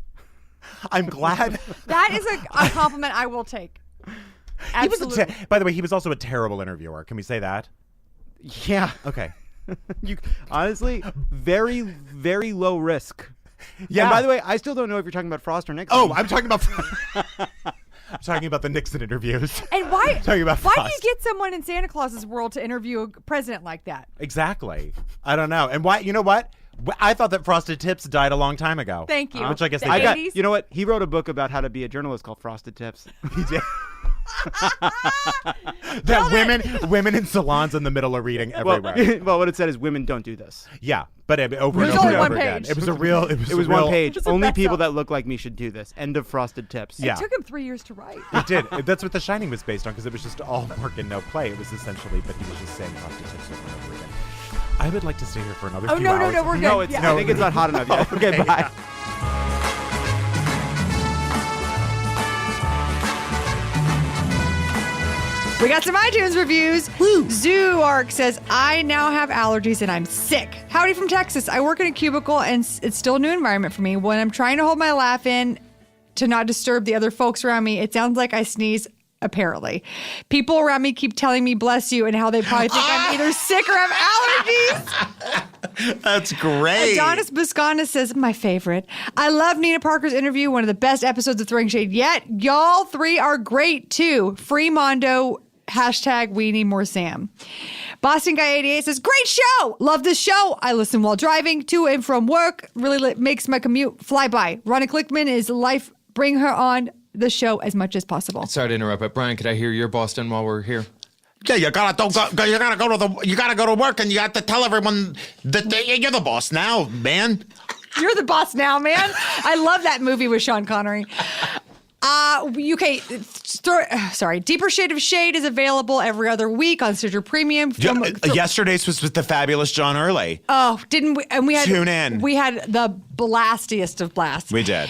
I'm glad. That is a compliment I will take. He was Absolutely. by the way, he was also a terrible interviewer. Can we say that? Yeah. Okay. You honestly, very, very low risk. Yeah. And by the way, I still don't know if you're talking about Frost or Nixon. Oh, I'm talking about. I'm talking about the Nixon interviews. And why? Talking about why do you Frost. get someone in Santa Claus's world to interview a president like that? Exactly. I don't know. And why? You know what? I thought that Frosted Tips died a long time ago. Thank you. Which I guess The they I did. got. 80s? You know what? He wrote a book about how to be a journalist called Frosted Tips. He did. that women in salons in the middle are reading everywhere. Well, what it said is women don't do this. Yeah, but over It was and over only and one over again. page. It was a real. It was, It was a real, one page. It's a Only bestseller. people that look like me should do this. End of Frosted Tips. Yeah. It took him 3 years to write. It did. That's what The Shining was based on, because it was just all work and no play. It was essentially, but he was just saying Frosted Tips over and over again. I would like to stay here for another Oh, few no, hours. we're good. No, it's Yeah. I think it's not hot enough yet. Okay, bye. We got some iTunes reviews. Zoo Arc says, I now have allergies and I'm sick. Howdy from Texas. I work in a cubicle and it's still a new environment for me. When I'm trying to hold my laugh in to not disturb the other folks around me, it sounds like I sneeze, apparently. People around me keep telling me bless you and how they probably think I'm either sick or have allergies. That's great. Adonis Buscana says, my favorite. I love Nina Parker's interview, one of the best episodes of Throwing Shade yet. Y'all three are great too. Free Mondo, hashtag we need more Sam. Boston Guy 88 says, great show. Love this show. I listen while driving to and from work. Really makes my commute fly by. Ronna Clickman is life. Bring her on the show as much as possible. Sorry to interrupt, but Brian, could I hear your Boston while we're here? Yeah, you gotta go to work, and you got to tell everyone that you're the boss now, man. You're the boss now, man. I love that movie with Sean Connery. Deeper Shade of Shade is available every other week on Stitcher Premium. Yesterday's was with the fabulous John Early. Oh, didn't we? And we had Tune in. We had the blastiest of blasts. We did.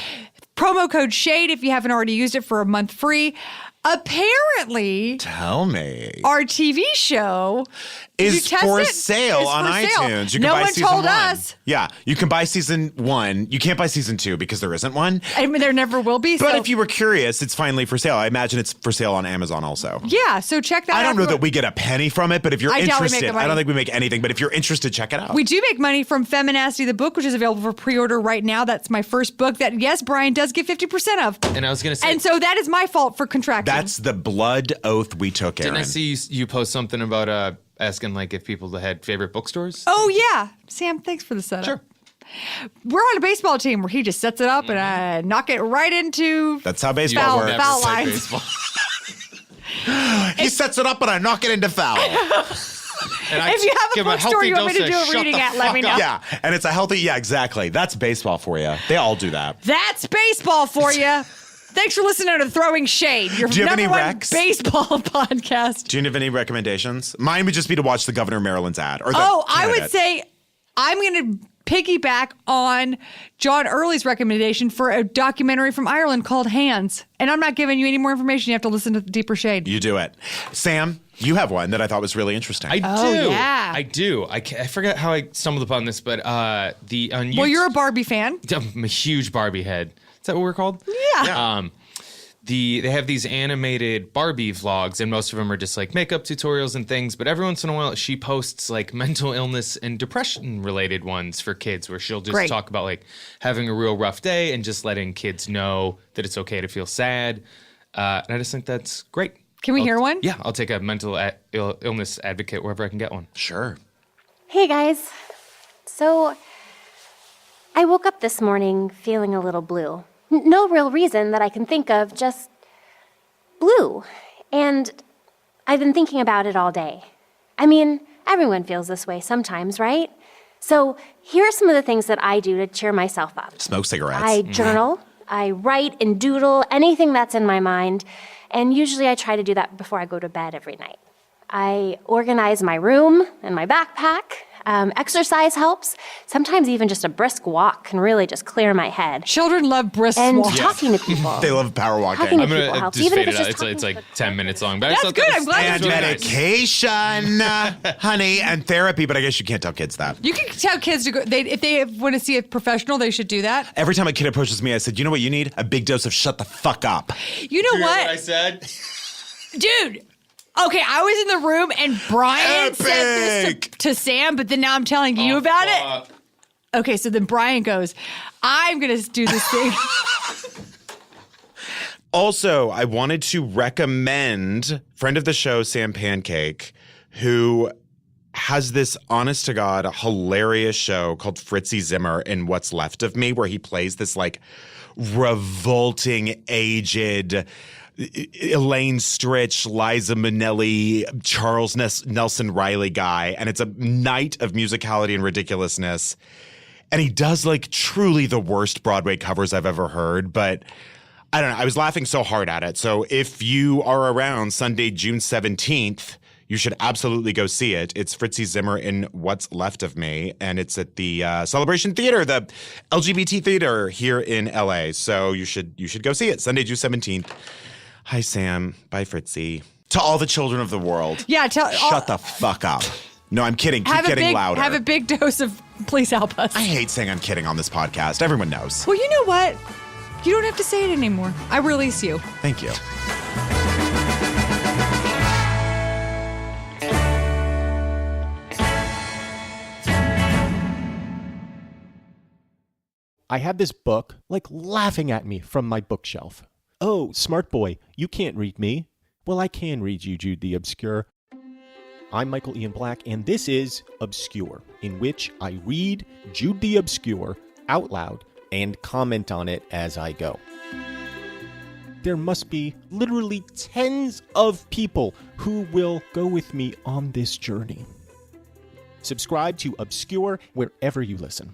Promo code SHADE if you haven't already used it for a month free. Apparently, Tell me. our TV show did you Is test for it? sale Is on for sale. iTunes. You can No buy one season told 1. us. Yeah, you can buy season 1. You can't buy season 2 because there isn't one. I mean, there never will be. But so, if you were curious, it's finally for sale. I imagine it's for sale on Amazon also. yeah, so check that out. I don't know for- that we get a penny from it, but if you're I doubt we make interested, the money. I don't think we make anything, but if you're interested, check it out. We do make money from Feminasty, the book, which is available for pre-order right now. That's my first book that, yes, Brian does get 50% of. And I was going to say, And so that is my fault for contracting. That's the blood oath we took, Aaron. didn't I see you post something about asking like if people had favorite bookstores? Oh, yeah. Sam, thanks for the setup. Sure. We're on a baseball team where he just sets it up and I knock it right into That's how You baseball Foul- works. never foul play lines. baseball. He sets it up and I knock it into foul. And I If you have a give him bookstore healthy you want me to dose do of a shut reading the at, let me fuck know. up. Yeah, and it's a healthy, yeah, exactly. That's baseball for you. They all do that. That's baseball for you. Thanks for listening to Throwing Shade, your Do you have number any one recs? baseball podcast. Do you have any recommendations? Mine would just be to watch the Governor of Maryland's ad. Or the I would candidate. say I'm going to piggyback on John Early's recommendation for a documentary from Ireland called Hands. And I'm not giving you any more information. You have to listen to Deeper Shade. You do it. Sam, you have one that I thought was really interesting. I Oh, do. yeah. I do. I forget how I stumbled upon this, but on YouTube, Well, you're a Barbie fan. I'm a huge Barbie head. Is that what we're called? Yeah. They have these animated Barbie vlogs, and most of them are just like makeup tutorials and things. But every once in a while, she posts like mental illness and depression related ones for kids, where she'll just Great. talk about like having a real rough day and just letting kids know that it's okay to feel sad. And I just think that's great. Can we hear one? Yeah, I'll take a mental illness advocate wherever I can get one. Sure. Hey guys. So, I woke up this morning feeling a little blue. No real reason that I can think of, just blue. And I've been thinking about it all day. I mean, everyone feels this way sometimes, right? So, here are some of the things that I do to cheer myself up. Smoke cigarettes. I journal, I write and doodle anything that's in my mind, and usually I try to do that before I go to bed every night. I organize my room and my backpack. Exercise helps. Sometimes even just a brisk walk can really just clear my head. Children love brisk And walks. talking to people. They love power walking. Talking to I'm people gonna helps, just even fade if it it's out. just It's talking like to 10 minutes long. But That's I thought good. that I'm glad And you're doing that. medication, honey, and therapy, but I guess you can't tell kids that. You can tell kids to go. If they want to see a professional, they should do that. Every time a kid approaches me, I said, you know what you need? A big dose of shut the fuck up. You know what? said? Dude. Okay, I was in the room and Brian said this Epic. to Sam, but then now I'm telling you about it. Okay, so then Brian goes, I'm going to do this thing. Also, I wanted to recommend friend of the show, Sam Pancake, who has this honest to God hilarious show called Fritzy Zimmer in What's Left of Me, where he plays this like revolting, aged Elaine Stritch, Liza Minnelli, Charles Nelson Riley guy. And it's a night of musicality and ridiculousness. And he does like truly the worst Broadway covers I've ever heard. But I don't know. I was laughing so hard at it. So if you are around Sunday, June 17th, you should absolutely go see it. It's Fritzy Zimmer in What's Left of Me, and it's at the Celebration Theater, the LGBT theater here in LA. So you should go see it Sunday, June 17th. Hi, Sam. Bye, Fritzy. To all the children of the world. Yeah, Shut the fuck up. No, I'm kidding. Keep getting louder. Have a big dose of please help us. I hate saying I'm kidding on this podcast. Everyone knows. Well, you know what? You don't have to say it anymore. I release you. Thank you. I had this book, like, laughing at me from my bookshelf. Oh, smart boy, you can't read me. Well, I can read you, Jude the Obscure. I'm Michael Ian Black, and this is Obscure, in which I read Jude the Obscure out loud and comment on it as I go. There must be literally tens of people who will go with me on this journey. Subscribe to Obscure wherever you listen.